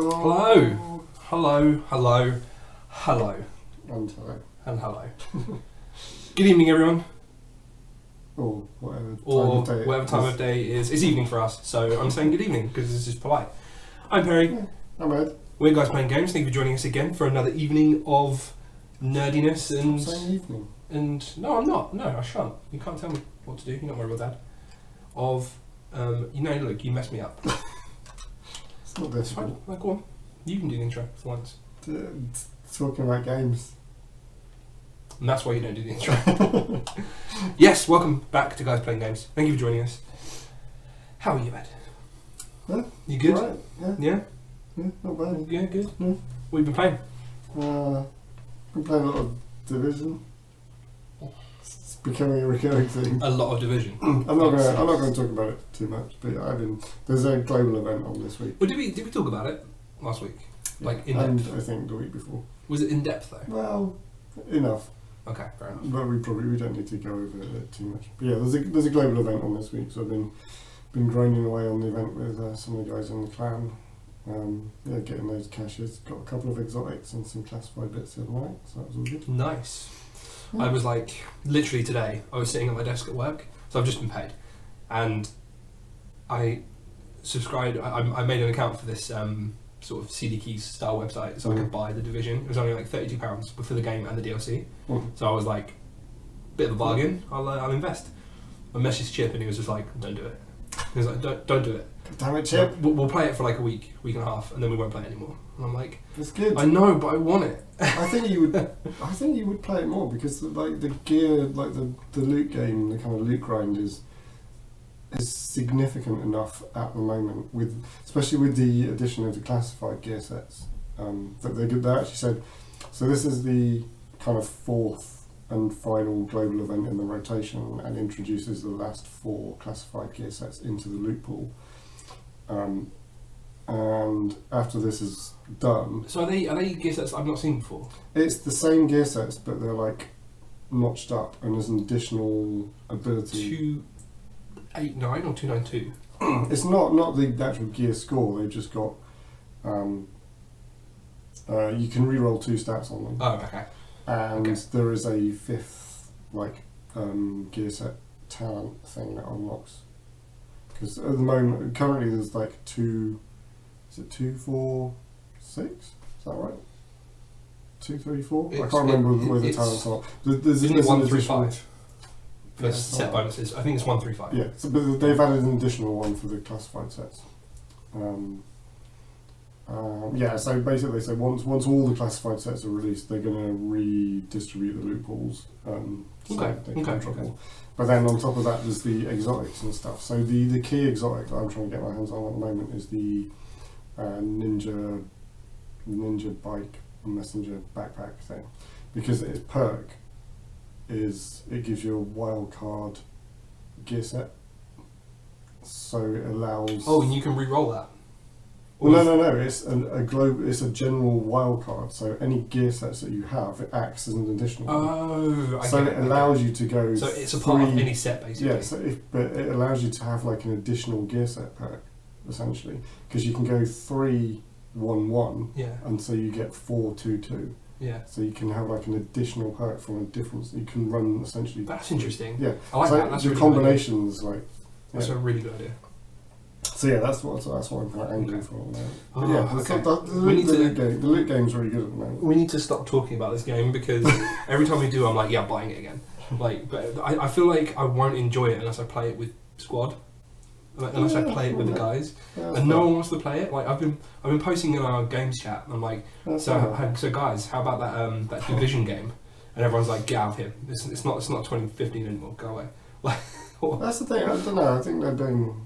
Hello. Hello. Hello. Hello. And hello. And hello. Good evening, everyone. Or whatever time Or of day. whatever time of day is. It's evening for us, so I'm saying good evening because this is polite. I'm Perry. Yeah, I'm Ed. We're Guys Playing Games. Thank you for joining us again for another evening of nerdiness and... Stop saying evening. And... No, I'm not. No, I shan't. You can't tell me what to do. You're not worried about that. Look, you messed me up. It's not this It's fine. one. Like, go on. You can do the intro for once. Talking about games. And that's why you don't do the intro. Yes, welcome back to Guys Playing Games. Thank you for joining us. How are you, Ed? Yeah. You good? Right. Yeah. Yeah? Yeah, not bad. Yeah, good? Yeah. What have you been playing? Been playing a lot of Division. It's becoming a recurring thing. A lot of Division. I'm not going to talk about it too much, but there's a global event on this week. Well, did we talk about it last week? Like, in and depth? I think the week before. Was it in depth, though? Well, enough. Okay, fair enough. But we don't need to go over it too much. But yeah, there's a global event on this week, so I've been grinding away on the event with some of the guys in the clan. Getting those caches. Got a couple of exotics and some classified bits the other night, so that was all good. Nice. Yeah. I was like, literally today, I was sitting at my desk at work, so I've just been paid. And I subscribed, I made an account for this sort of CD Keys style website so I could buy the Division. It was only like £32 for the game and the DLC. So I was like, bit of a bargain, I'll invest. I messaged Chip and he was just like, don't do it. He was like, don't do it. Damn it, Chip. We'll play it for like a week and a half, and then we won't play it anymore. And I'm like, It's good. I know, but I want it. I think you would play it more because the gear, like the loot game, the kind of loot grind is significant enough at the moment, especially with the addition of the classified gear sets. That they actually said, so this is the kind of fourth and final global event in the rotation, and introduces the last 4 classified gear sets into the loot pool. And after this is done, So are they gear sets I've not seen before? it's the same gear sets, but they're like notched up, and there's an additional ability. 289 or 292? It's not the actual gear score. They've just got you can reroll 2 stats on them. Oh, okay. And Okay. there is a 5th gear set talent thing that unlocks. Because at the moment, currently there's like 2. Is it 2, 4, 6? Is that right? 2, 3, 4. I can't remember where the talents are. Isn't it 1 through additional- 5? For Yeah, set bonuses. I think it's 1 through 5. Yeah, but they've added an additional one for the classified sets. So basically they say once all the classified sets are released, they're going to redistribute the loot pools. They can drop more. But then on top of that, there's the exotics and stuff. So the key exotic that I'm trying to get my hands on at the moment is the ninja bike and messenger backpack thing, because its perk is it gives you a wild card gear set. So it allows. Oh, and you can re-roll that? Well, no. It's It's a general wild card. So any gear sets that you have, it acts as an additional. Oh, So it allows you to go. So it's a part of any set, basically. Yeah. But it allows you to have like an additional gear set perk, essentially, because you can go 3-1-1, Yeah. and so you get 4-2-2. Yeah. So you can have like an additional perk from a different. You can run essentially. That's interesting. Yeah. I like so that. That's the a really good idea. combinations like. That's Yeah. a really good idea. So yeah, that's what I'm kind of angling for. Now. Oh, But yeah, okay. the loot game's really good at the moment. We need to stop talking about this game because every time we do, I'm like, yeah, I'm buying it again. But I feel like I won't enjoy it unless I play it with squad, unless I play it with the guys, and no one wants to play it. Like I've been posting in our games chat. And I'm like, so guys, how about that Division game? And everyone's like, get out of here. It's not 2015 anymore. Go away. Like that's the thing. I don't know. I think they're doing.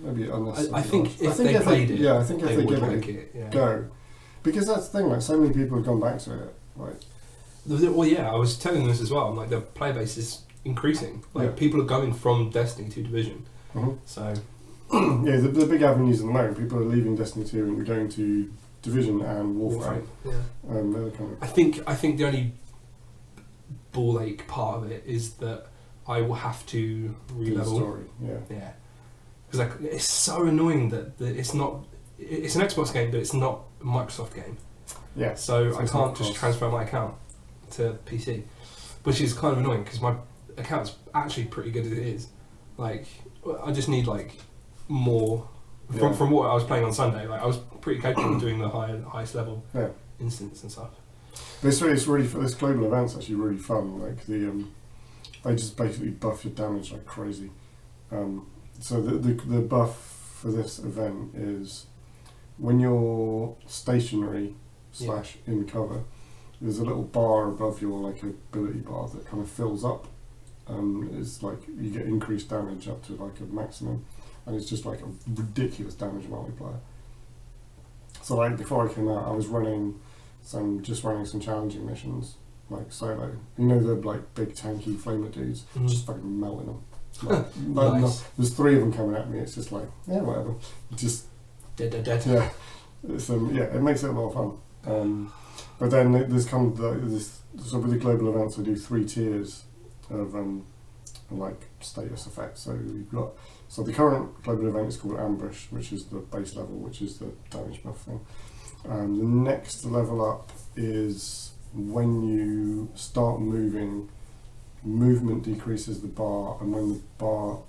Maybe unnecessary. I think if they played it, I think if they give like it a go, because that's the thing. Like so many people have gone back to it. Like, well, yeah, I was telling them this as well. I'm like, the player base is increasing. Like people are going from Destiny to Division. So yeah, the big avenues at the moment. People are leaving Destiny 2 and going to Division and Warframe. Yeah. They're kind of. I think the only ball ache part of it is that I will have to the re-level. story. Yeah. Yeah. Because it's so annoying that it's not it's an Xbox game, but it's not a Microsoft game. Yeah. So I can't just transfer my account to PC, which is kind of annoying because my account's actually pretty good as it is. Like, I just need like more. From what I was playing on Sunday, like I was pretty capable of doing the highest level instance and stuff. It's really this global event's actually really fun. Like they just basically buff your damage like crazy. So the buff for this event is when you're stationary / in cover, there's a little bar above your like ability bar that kind of fills up. It's like you get increased damage up to like a maximum, and it's just like a ridiculous damage multiplier. So like before I came out, I was running some challenging missions like solo. You know the like big tanky flamer dudes, just fucking melting them. Like, nice. There's 3 of them coming at me. It's just like whatever. Just dead. Yeah, it's it makes it a lot of fun. But then there's kind of this. So with the global events, we do 3 tiers of like status effects. So you've got the current global event is called Ambush, which is the base level, which is the damage buff thing. The next level up is when you start moving. Movement decreases the bar, and when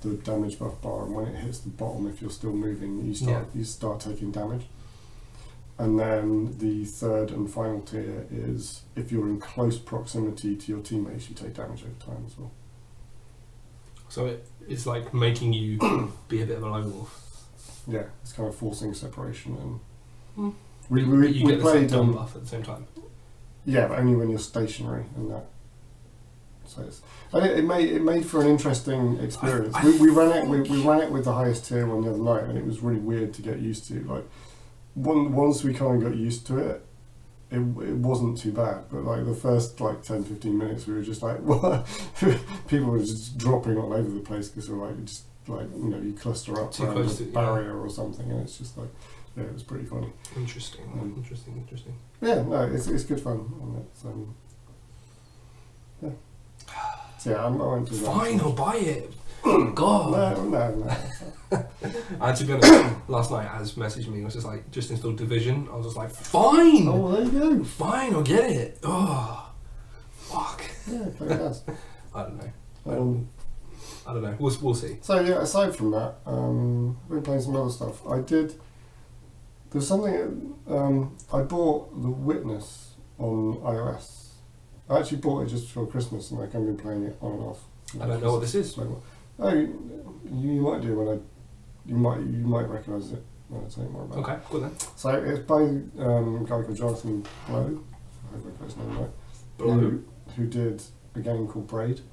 the damage buff bar, and when it hits the bottom, if you're still moving, you start taking damage. And then the third and final tier is if you're in close proximity to your teammates, you take damage over time as well. So it's like making you be a bit of a lone wolf. Yeah, it's kind of forcing separation, and you get played the buff at the same time. Yeah, but only when you're stationary and that. So it made for an interesting experience. We ran it with the highest tier one the other night, and it was really weird to get used to. Like once we kind of got used to it, it wasn't too bad. But like the first like 10-15 minutes, we were just like, what? People were just dropping all over the place because they're like just like you cluster up too around close a barrier or something, and it's just like it was pretty funny. Interesting. Yeah, no, it's good fun, and it's yeah, I'm not into that. Fine, I'll buy it. God. No. And to be honest, last night Az messaged me and was just like, just installed Division. I was just like, fine. Oh, well, there you go. Fine, I'll get it. Oh, fuck. Yeah, play it as. I don't know. I don't know. We'll see. So yeah, aside from that, I've been playing some other stuff. There's something. I bought The Witness on iOS. I actually bought it just for Christmas, and I've been playing it on and off. I don't know what this is. Oh, you might do when you might recognise it when I tell you more about it. Okay, cool then. So it's by a guy called Jonathan Blow. I hope I got his name right. Blow. Who did a game called Braid. Do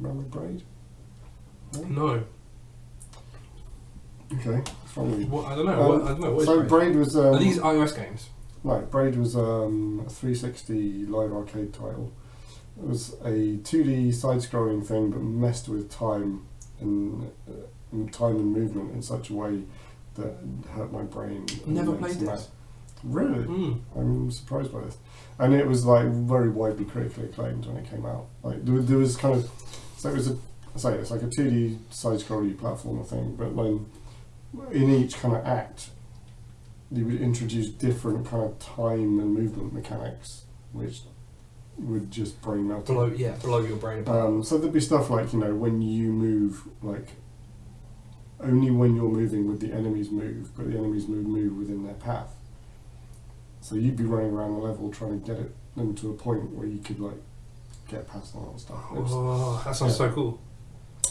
you remember Braid? No. Okay, what's wrong with you? I don't know. What so is Braid was. Are these iOS games? No, Braid was a 360 live arcade title. It was a 2D side-scrolling thing, but messed with time and movement in such a way that hurt my brain. Never played this. Really? I'm surprised by this. And it was like very widely critically acclaimed when it came out. Like there was kind of it's like a 2D side-scrolling platformer thing, but like in each kind of act, you would introduce different kind of time and movement mechanics, which would just brain melt. Blow your brain apart. So there'd be stuff like, when you move, like, only when you're moving would the enemies move, but the enemies move within their path. So you'd be running around the level trying to get them to a point where you could, like, get past all that stuff. Oh, that sounds so cool.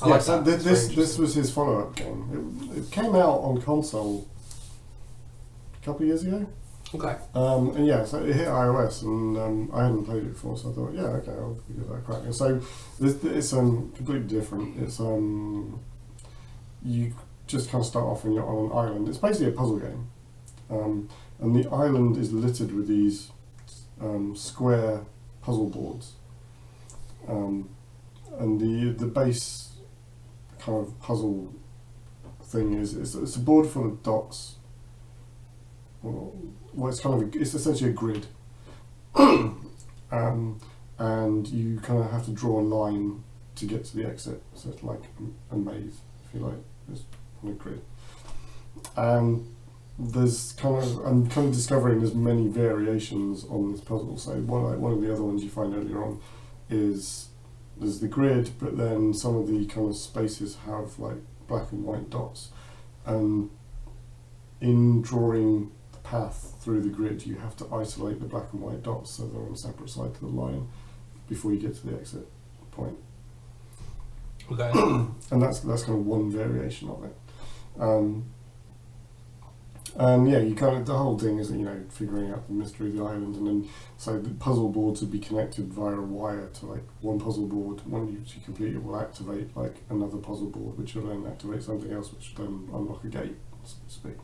I like that. This was his follow-up game. It came out on console a couple of years ago. Okay. And yeah, so it hit iOS, and I hadn't played it before, so I thought, yeah, okay, I'll give that a crack. And so it's completely different. It's you just kind of start off and you're on an island. It's basically a puzzle game, and the island is littered with these square puzzle boards, and the base kind of puzzle thing is it's a board full of dots. Well, it's essentially a grid, and you kind of have to draw a line to get to the exit. So it's like a maze, if you like, it's on a grid. And I'm kind of discovering there's many variations on this puzzle. So one of the other ones you find earlier on is there's the grid, but then some of the kind of spaces have like black and white dots, and in drawing the path through the grid you have to isolate the black and white dots so they're on separate sides of the line before you get to the exit point. Okay. And that's kind of one variation of it. And yeah, you kind of, the whole thing is, figuring out the mystery of the island, and then so the puzzle boards would be connected via a wire to like one puzzle board. When you complete it, will activate like another puzzle board, which will then activate something else, which will then unlock a gate, so to speak.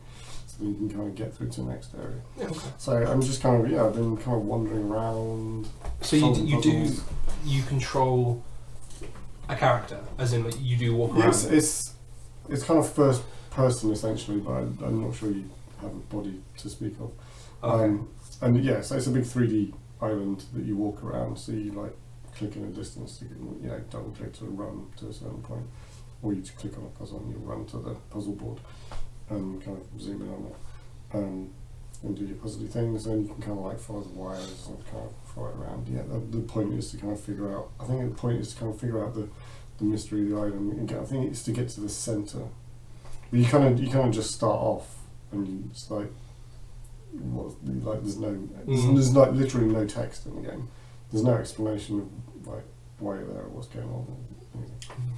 So then you can kind of get through to the next area. Yeah, okay. So I'm just kind of I've been kind of wandering around. So you control a character, as in like, you do walk around. It's kind of first person essentially, but I'm not sure you have a body to speak of. Okay. And yeah, so it's a big 3D island that you walk around. So you like click in a distance to double click to run to a certain point, or you just click on a puzzle and you run to the puzzle board and kind of zoom in on it and do your puzzly things. And you can kind of like follow the wires and kind of follow it around. Yeah, the point is to kind of figure out. I think the point is to kind of figure out the mystery of the island. I think it's to get to the center. But you kind of just start off and it's like there's like literally no text in the game. There's no explanation of like why you're there or what's going on.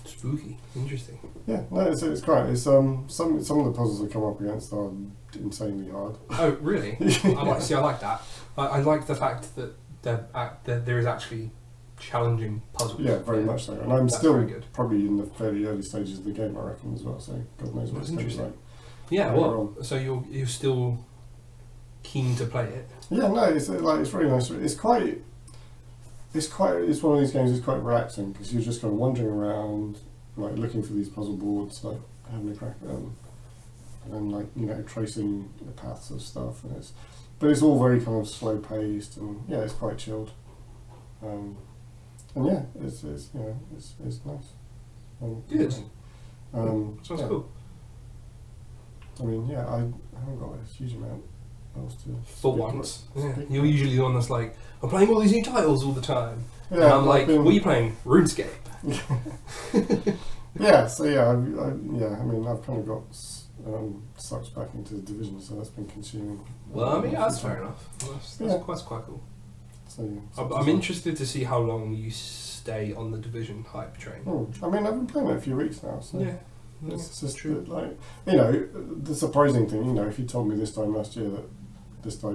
Spooky, interesting. Yeah, no, it's great. It's some of the puzzles I come up against are insanely hard. Oh, really? I like that. I like the fact that there is actually challenging puzzles. Yeah, very much so. And I'm still probably in the fairly early stages of the game, I reckon, as well. So God knows what it's going to be like. Yeah, well, so you're still keen to play it? Yeah, no, it's really nice. It's one of these games that's quite relaxing because you're just kind of wandering around, like looking for these puzzle boards, like having a crack at them, and then tracing the paths of stuff. But it's all very kind of slow paced, and yeah, it's quite chilled. And yeah, it's nice. Good. Sounds cool. I mean, yeah, I haven't got a huge amount else to. For once, yeah. You're usually the one that's like, I'm playing all these new titles all the time. Yeah, and I'm like, what are you playing? RuneScape. Yeah, so yeah, I mean, I've kind of got sucked back into the Division, so that's been consuming. Well, I mean, that's fair enough. That's quite cool. So, yeah, I'm interested to see how long you stay on the Division hype train. I mean, I've been playing it a few weeks now, so yeah. It's just true. The surprising thing, if you told me this time last year that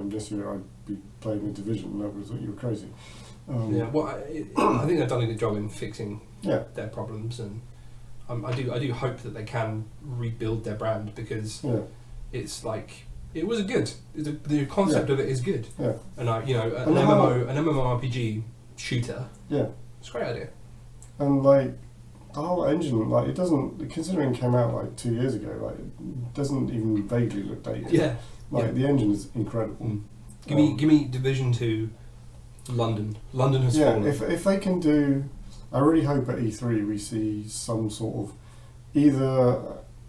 this year I'd be playing the Division, I would have thought you were crazy. Yeah, well, I think they've done a good job in fixing their problems, and I do hope that they can rebuild their brand, because it's like, it was good. The concept of it is good. Yeah. And an MMORPG shooter. Yeah. It's a great idea. And like the whole engine, it doesn't, considering it came out like 2 years ago, it doesn't even vaguely look dated. Yeah. The engine is incredible. Give me Division 2 London. London has fallen. If they can do, I really hope at E3 we see some sort of either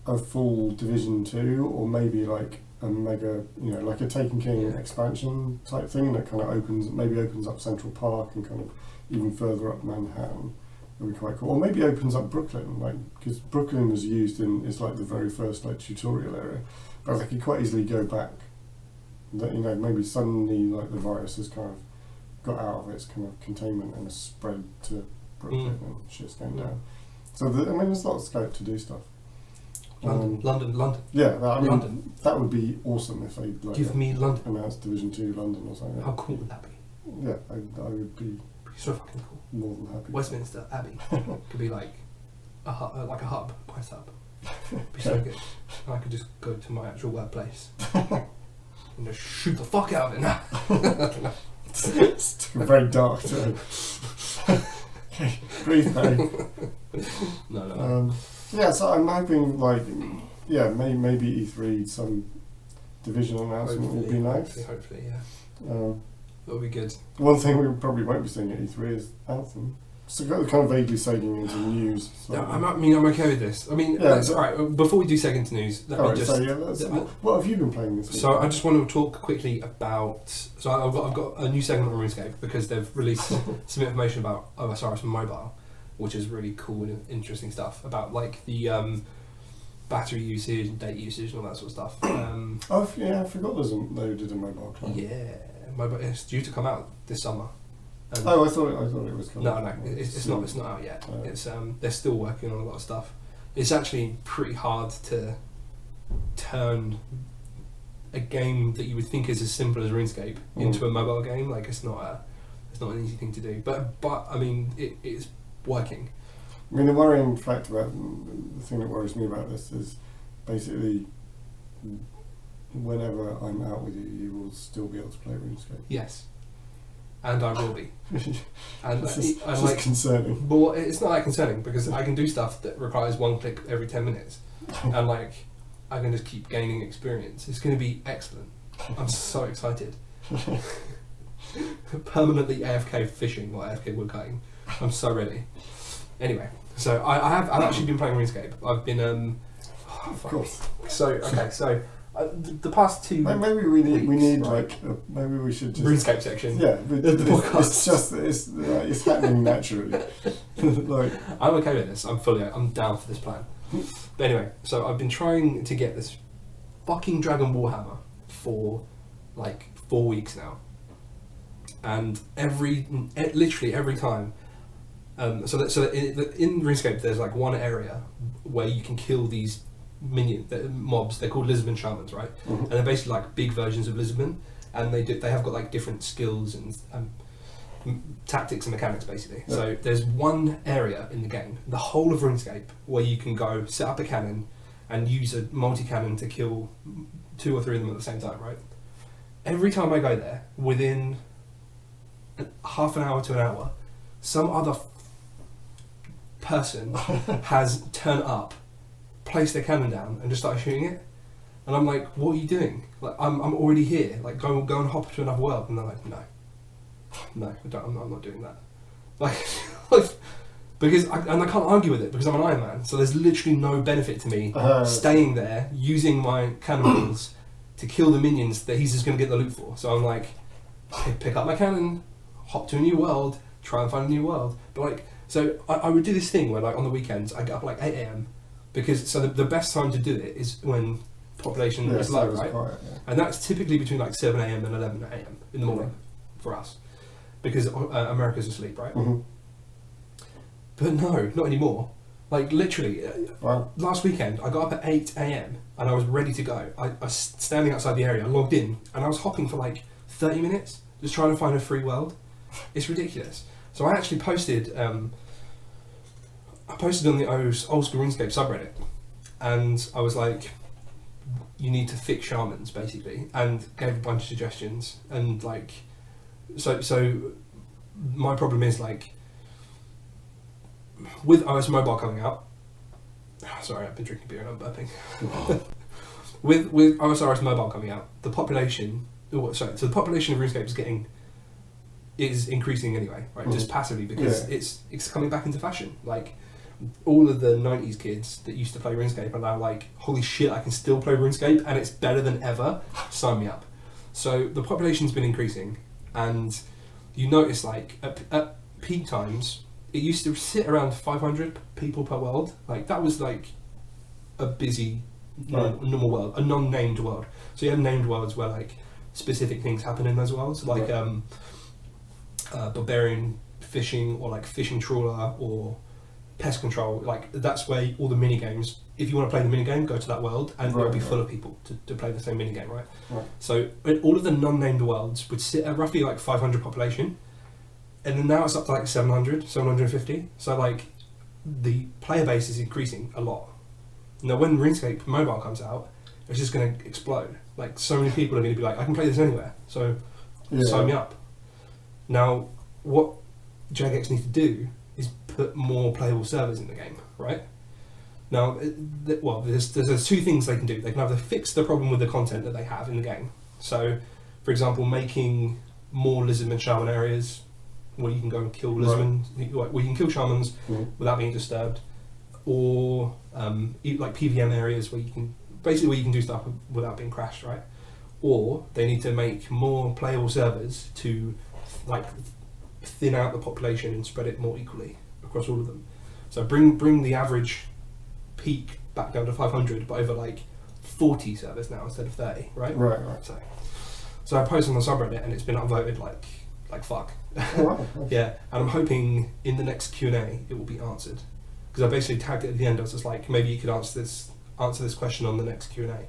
a full Division 2 or maybe like a mega, like a Taken King expansion type thing that kind of opens up Central Park and kind of even further up Manhattan. Would be quite cool. Or maybe opens up Brooklyn, because Brooklyn was used is like the very first tutorial area. But they could quite easily go back. That maybe suddenly the virus has kind of got out of its kind of containment and has spread to Brooklyn and shit's going down. So there's a lot of scope to do stuff. London. Yeah, London. That would be awesome if they give me London. Announced Division 2 London or something. How cool would that be? Yeah, I would be so fucking cool. More than happy. Westminster Abbey could be like a hub, quest hub. It'd be so good. And I could just go to my actual workplace and just shoot the fuck out of it now. It's very dark too. Breathe, Barry. No. Yeah, so I'm hoping maybe E3 some Division announcement will be nice. Hopefully, yeah. That'll be good. One thing we probably won't be seeing at E3 is Anthem. So kind of vaguely segueing into news. Yeah, I'm okay with this. I mean, Yeah, alright, before we do seg into news, let me just... what have you been playing this week? So I just want to talk quickly about... So I've got a new segment on RuneScape because they've released some information about OSRS Mobile, which is really cool and interesting stuff about like the battery usage and data usage and all that sort of stuff. I forgot they did a mobile client. Yeah, mobile. It's due to come out this summer. I thought it was coming. No, it's not. It's not out yet. It's they're still working on a lot of stuff. It's actually pretty hard to turn a game that you would think is as simple as RuneScape into a mobile game. Like it's not an easy thing to do. But I mean it's working. I mean the worrying fact about the thing that worries me about this is basically whenever I'm out with you, you will still be able to play RuneScape. Yes. And I will be. And it's just concerning. Well, it's not that concerning because I can do stuff that requires one click every 10 minutes. And like, I can just keep gaining experience. It's going to be excellent. I'm so excited. Permanently AFK fishing or AFK woodcutting. I'm so ready. Anyway, so I've actually been playing RuneScape. I've been of course. So the past 2 maybe we need right? Maybe we should just RuneScape section. Yeah, it's just it's happening naturally. Like I'm okay with this. I'm down for this plan. But anyway, so I've been trying to get this fucking Dragon Warhammer for like 4 weeks now, and literally every time. In RuneScape there's like one area where you can kill these mobs. They're called Lisbon shamans, right? And they're basically like big versions of Lisbon, and they have got like different skills and tactics and mechanics basically. Yeah. So there's one area in the game, the whole of RuneScape, where you can go set up a cannon and use a multi-cannon to kill 2 or 3 of them at the same time, right? Every time I go there, within half an hour to an hour, some other person has turned up, placed their cannon down and just started shooting it, and I'm like, what are you doing? Like I'm already here, like go and hop to another world. And they're like, no I'm not doing that, like because I can't argue with it because I'm an Iron Man, so there's literally no benefit to me staying there using my cannonballs to kill the minions that he's just going to get the loot for. So I'm like, pick up my cannon, hop to a new world, try and find a new world. But like, so I would do this thing where like on the weekends I get up like 8 AM because so the best time to do it is when population is low, right? Quiet, yeah. And that's typically between like 7 AM and 11 AM in the morning for us because America's asleep, right? But no, not anymore. Like literally, last weekend I got up at 8 AM and I was ready to go. I was standing outside the area, I logged in, and I was hopping for like 30 minutes just trying to find a free world. It's ridiculous. So I actually posted on the old school RuneScape subreddit, and I was like, you need to fix shamans basically, and gave a bunch of suggestions. And like, so my problem is like, with OS Mobile coming out, sorry, I've been drinking beer and I'm burping. with OSRS Mobile coming out, the population, so the population of RuneScape is increasing anyway, right? Just passively because it's coming back into fashion. Like all of the 90s kids that used to play RuneScape are now like, holy shit, I can still play RuneScape and it's better than ever. Sign me up. So the population's been increasing, and you notice like at peak times, it used to sit around 500 people per world. Like that was like a busy normal world, a non-named world. So you have named worlds where like specific things happen in those worlds, like barbarian fishing or like fishing trawler or pest control. Like that's where all the mini games. If you want to play the mini game, go to that world, and it'll be full of people to play the same mini game, right? So all of the non-named worlds would sit at roughly like 500 population. And then now it's up to like 700, 750. So like the player base is increasing a lot. Now when RuneScape Mobile comes out, it's just going to explode. Like so many people are going to be like, I can play this anywhere, so sign me up. Now what Jagex needs to do is put more playable servers in the game, right? Now, there's 2 things they can do. They can either fix the problem with the content that they have in the game. So, for example, making more Lizardman Shaman areas, where you can go and kill lizardmen, where you can kill shamans without being disturbed, or like PVM areas where you can do stuff without being crashed, right? Or they need to make more playable servers to like thin out the population and spread it more equally across all of them. So bring the average peak back down to 500, but over like 40 servers now instead of 30, right? Right. So I posted on the subreddit and it's been upvoted like fuck. Oh, wow. Yeah, and I'm hoping in the next Q&A it will be answered, because I basically tagged it at the end. I was just like, maybe you could answer this question on the next Q&A,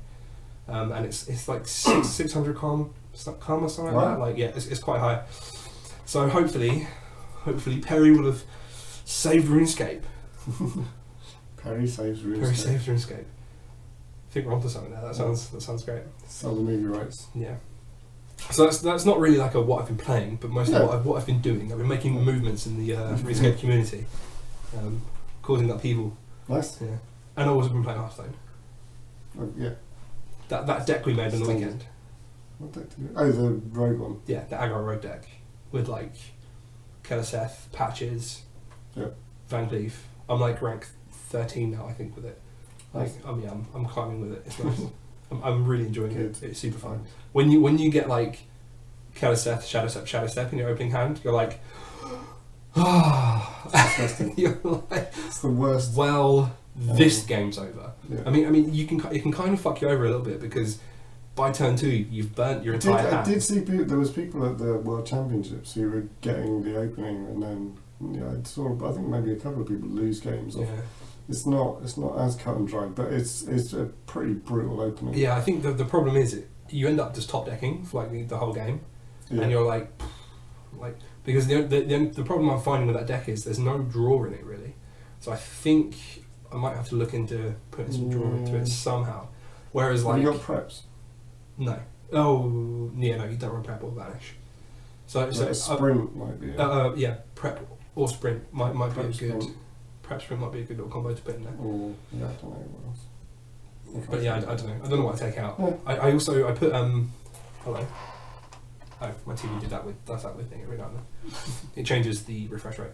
and it's like 600 calm or something like that. Like, yeah, it's quite high. So hopefully Perry will have saved RuneScape. Perry saves RuneScape. Perry saves RuneScape. I think we're onto something there. That sounds great. Sell the movie rights. Yeah. So that's not really like what I've been playing, but mostly what I've been doing. I've been making movements in the RuneScape community, causing upheaval. Nice. Yeah. And I've also been playing Hearthstone. Oh, yeah. That deck we made on the weekend. What deck did you? Oh, the rogue one. Yeah, the aggro rogue deck with like Keleseth, Patches, Van Cleef. I'm like rank 13 now, I think, with it. Like, I'm climbing with it. It's nice. I'm really enjoying it. It's super fun. When you get like Keleseth, Shadow Step in your opening hand, you're like, you're like, it's the worst. Well, this game's over. Yeah. I mean, it can kind of fuck you over a little bit, because by turn 2 you've burnt your entire hand. I did see there was people at the World Championships who were getting the opening, and then I think maybe a couple of people lose games. Yeah. It's not as cut and dry, but it's a pretty brutal opening. Yeah, I think the problem is you end up just top decking for like the whole game, and you're like because the problem I'm finding with that deck is there's no draw in it really. So I think I might have to look into putting some draw into it somehow. Whereas like, have you got preps? No. Oh yeah, no, you don't run prep or vanish. So sprint might be. Yeah, prep or sprint might be a good. Prep sprint might be a good little combo to put in there. Or I don't know what else. But yeah, I don't know. I don't know what I take out. Yeah. I also put hello. Oh, my TV does that with thing every now and then. It changes the refresh rate.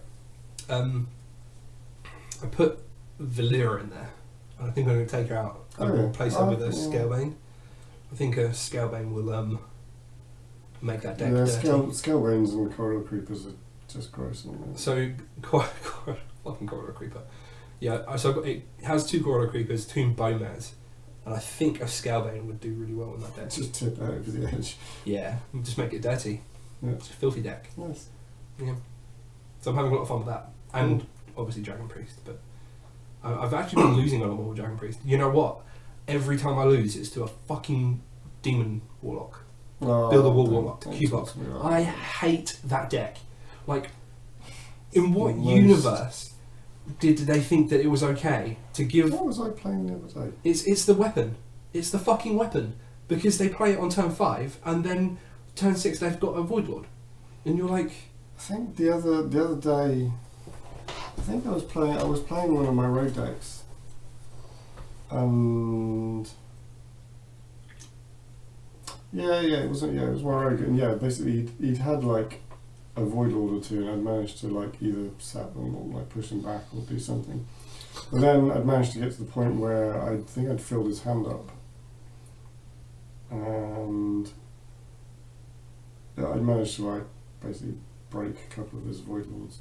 I put Valera in there, and I think I'm going to take her out and replace her with a Scalebane. I think a Scalebane will make that deck dirty. Scalebanes and Corridor Creepers are just gross. So, fucking Corridor Creeper. Yeah, so it has 2 Corridor Creepers, 2 Bonemas, and I think a Scalebane would do really well in that deck. Just tip out over the edge. Yeah, just make it dirty. Yeah. It's a filthy deck. Nice. Yeah. So I'm having a lot of fun with that. And obviously Dragon Priest, but I've actually been losing a lot more with Dragon Priest. You know what? Every time I lose, it's to a fucking Demon Warlock. Build a Wall Warlock, Q-Box. I hate that deck. Like, in what universe did they think that it was okay to give... What was I playing the other day? It's the weapon. It's the fucking weapon. Because they play it on turn 5, and then turn 6 they've got a Void Lord. And you're like... I think the other day... I think I was playing one of my road decks. And... it was my rogue. And yeah, basically he'd had like a Void Lord or 2, and I'd managed to like either sap them or like push him back or do something. But then I'd managed to get to the point where I think I'd filled his hand up, and I'd managed to like basically break a couple of his Void Lords,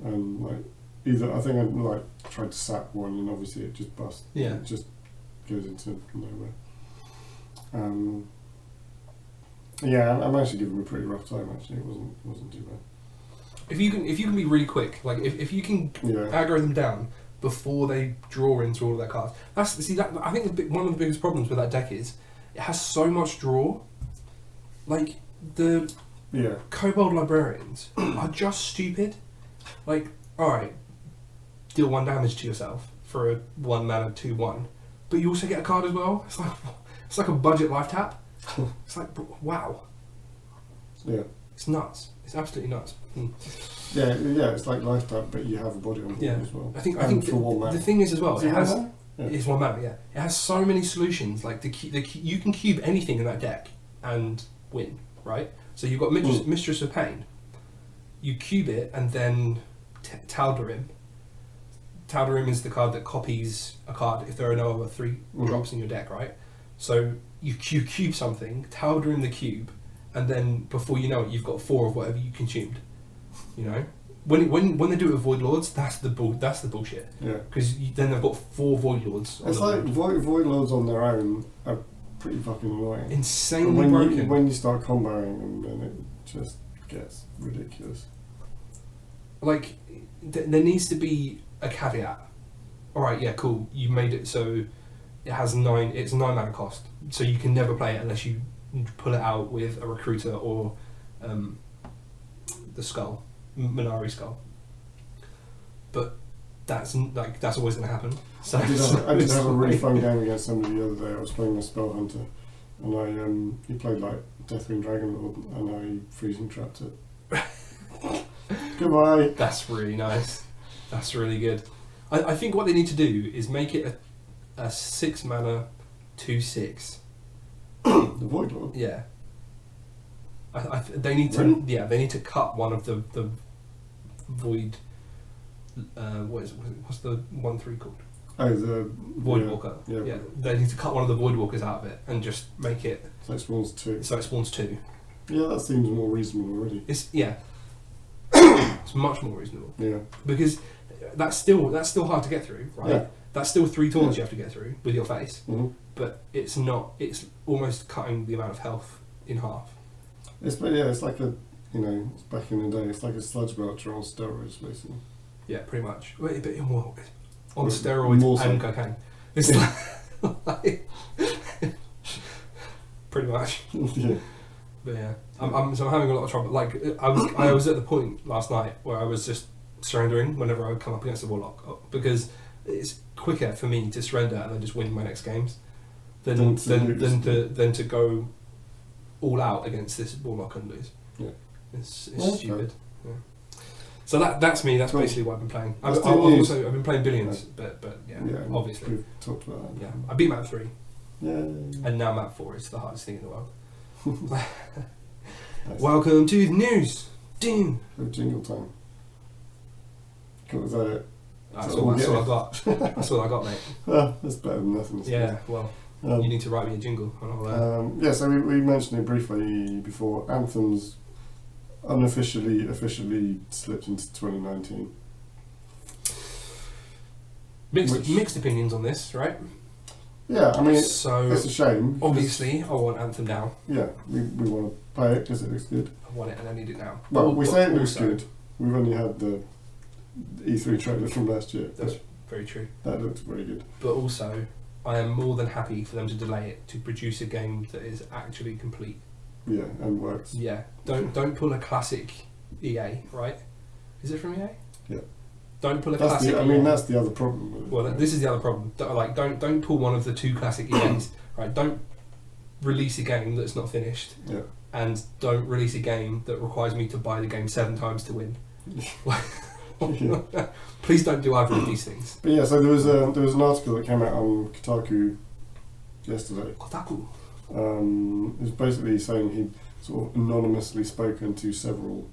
and like I think I'd like tried to sap one, and obviously it just bust. Yeah. It just goes into nowhere. Yeah, I managed to give him a pretty rough time. Actually, it wasn't too bad. If you can be really quick, like if you can aggro them down before they draw into all of their cards. I think one of the biggest problems with that deck is it has so much draw. Like the Kobold Librarians are just stupid. Like, alright, deal 1 damage to yourself for a 1 mana 2/1, but you also get a card as well. It's like a budget life tap. It's like, wow. Yeah. It's nuts. It's absolutely nuts. Yeah, it's like life tap, but you have a body on board as well. I think for 1 mana. The thing is as well, it's 1 mana, yeah. It has so many solutions. Like you can cube anything in that deck and win, right? So you've got Mistress of Pain. you cube it and then Tal'Darim. Tal'Darim is the card that copies a card if there are no other 3 drops in your deck, right? So you cube something, Tal'Darim the cube, and then before you know it, you've got 4 of whatever you consumed. You know, when they do it with Void Lords, that's the bullshit. Yeah. Because then they've got 4 Void Lords. It's like Void Lords on their own are pretty fucking annoying. Insanely broken. When you start comboing them, then it just gets ridiculous. Like, there needs to be a caveat. Alright, yeah, cool. You made it so it has 9. It's 9 mana cost, so you can never play it unless you pull it out with a Recruiter or the Skull, Minari Skull. But that's always going to happen. So I did have a really fun game against somebody the other day. I was playing a Spell Hunter, and he played like Deathwing Dragonlord, and I freezing trapped it. Goodbye. That's really nice. That's really good. I think what they need to do is make it a 6 mana 2/6. The Void Lord. Yeah. They need to. Really? Yeah, they need to cut one of the void. What's the 1/3 called? Oh, the Voidwalker. Yeah. They need to cut one of the Voidwalkers out of it and just make it So it spawns 2. so it spawns 2. Yeah, that seems more reasonable already. It's it's much more reasonable Yeah. because that's still hard to get through, right? Yeah. That's still 3 taunts you have to get through with your face, Mm-hmm. but it's not. It's almost cutting the amount of health in half. It's like a, it's back in the day, it's like a sludge belcher on steroids, basically. Yeah, pretty much. Wait, but on More steroids so. and cocaine. It's like pretty much. Yeah. But yeah, I'm having a lot of trouble. Like I was at the point last night where I was just surrendering whenever I would come up against a warlock because it's quicker for me to surrender and then just win my next games than to go all out against this warlock and lose. Yeah. It's Okay. stupid. Yeah. So that's me. That's Cool. basically what I've been playing. I've That's been playing Billions, but yeah, obviously. We've talked about that. Yeah, I beat map 3, Yeah. and now map 4 is the hardest thing in the world. Nice. Welcome to the news. Ding. So jingle time. Cool, is that it? That's So all we'll I get got. That's all I got, mate. That's better than nothing. I suppose. Yeah. Well, Um, you need to write me a jingle. And I'll, so we mentioned it briefly before. Anthem's officially slipped into 2019. mixed opinions on this, right? Yeah, I mean, so it's a shame. obviously, I want Anthem now. Yeah, we want to play it because it looks good. I want it, and I need it now. Well, we say it looks also- good. We've only had the E3 trailer from last year. That's very true. That looks very good. But also, I am more than happy for them to delay it to produce a game that is actually complete. Yeah, and works. Yeah, don't pull a classic EA, right? Is it from EA? Yeah. Don't pull a That's classic. I mean, that's the other problem with it. Well, this is the other problem. Don't pull one of the 2 classic EAs, right? Don't release a game that's not finished, Yeah. and don't release a game that requires me to buy the game 7 times to win. Yeah. Please don't do either of these things. But yeah, so there was an article that came out on Kotaku yesterday. Kotaku. It was basically saying he'd sort of anonymously spoken to several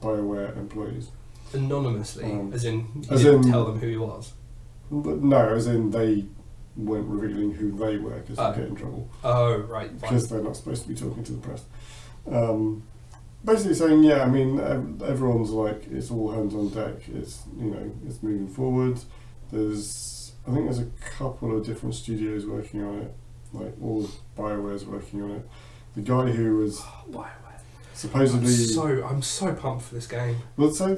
BioWare employees. Anonymously, as in you as didn't in- tell them who he was. But no, as in they weren't revealing who they were because they'd get in trouble. Oh, right. Fine. Because they're not supposed to be talking to the press. Basically saying, yeah, I mean, everyone's like, it's all hands on deck. It's it's moving forward. I think there's a couple of different studios working on it. Like all of BioWare's working on it. The guy who was BioWare. supposedly I'm so pumped for this game. well, so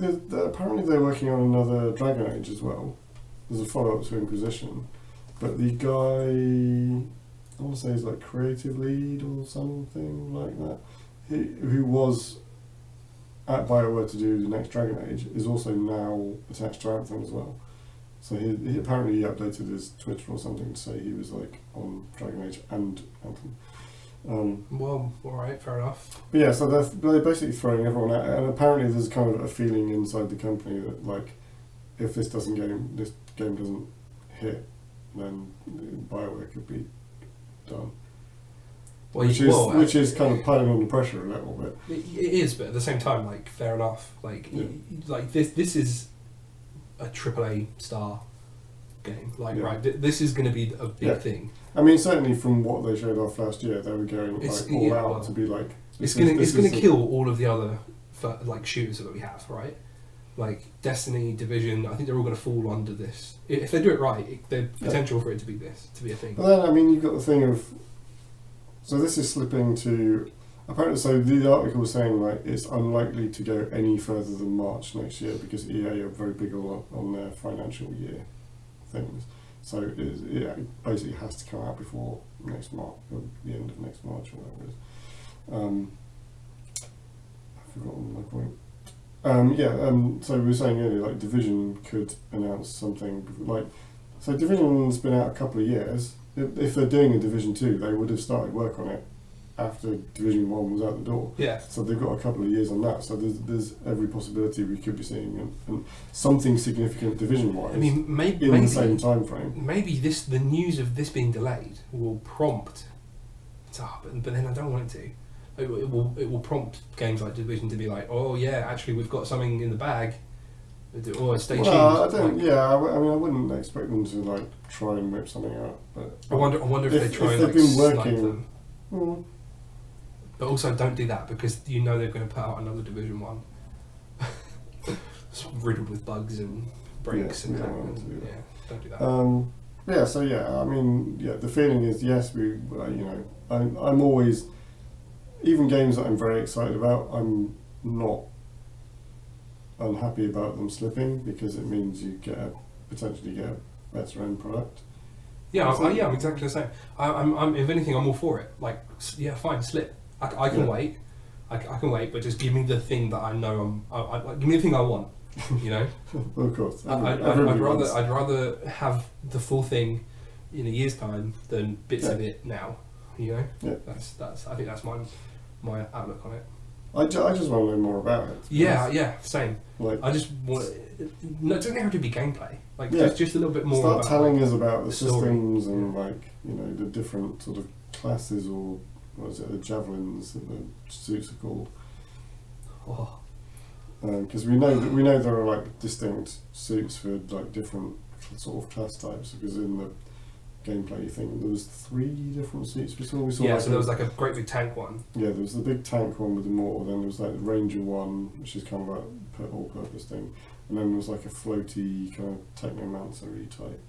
apparently they're working on another Dragon Age as well. There's a follow-up to Inquisition, but the guy I want to say is like creative lead or something like that. Who was at BioWare to do the next Dragon Age is also now attached to Anthem as well. So he apparently updated his Twitter or something to say he was like on Dragon Age and Anthem. Well, alright, fair enough. But yeah, so they're basically throwing everyone out, and apparently there's kind of a feeling inside the company that like if this game doesn't hit, then BioWare could be done. which is kind of piling on the pressure a little bit. It is, but at the same time, like, fair enough. Like, like this is a AAA star game. Like, right, this is going to be a big thing. I mean, certainly from what they showed off last year, they were going like all out to be like. It's gonna kill all of the other like shooters that we have, right? Like Destiny, Division. I think they're all going to fall under this. If they do it right, there's potential for it to be a thing. But then, I mean, you've got the thing of. So this is slipping to. Apparently, so the article was saying like it's unlikely to go any further than March next year because EA are very big on their financial year things. So it basically has to come out before next March, or the end of next March, or whatever it is. I've forgotten my point. So we were saying earlier, like Division could announce something like. So Division's been out a couple of years. If they're doing a Division 2, they would have started work on it after Division 1 was out the door. Yeah. So they've got a couple of years on that. So there's every possibility we could be seeing something significant Division-wise. I mean, maybe the same time frame. Maybe the news of this being delayed will prompt it up, but then I don't want it to. It will prompt games like Division to be like, oh yeah, actually we've got something in the bag. Or stay tuned. I don't. I mean, I wouldn't expect them to like try and whip something out. But I wonder if they try and like snipe them. But also don't do that because you know they're going to put out another Division 1. It's riddled with bugs and breaks and don't do that. I mean, the feeling is yes, I'm always, even games that I'm very excited about, I'm not unhappy about them slipping because it means you potentially get a better end product. I'm exactly the same. I'm if anything, I'm all for it. Like, fine, slip. I can wait. I can wait, but just give me the thing that I know give me the thing I want. You know. Well, of course. I'd rather have the full thing in a year's time than bits of it now. You know. Yeah. That's. I think that's my outlook on it. I just want to know more about it. Yeah, same. Like, I just want. No, it doesn't have to be gameplay. Like, just a little bit more. Start telling us about the systems and the different sort of classes, or what is it, the javelins that the suits are called. Because we know there are like distinct suits for like different sort of class types. Because in the gameplay thing, there was 3 different suits. We saw so there was like a great big tank one. Yeah, there was the big tank one with the mortar. Then there was like the ranger one, which is kind of like all-purpose thing, and then there was like a floaty kind of technomancer-y type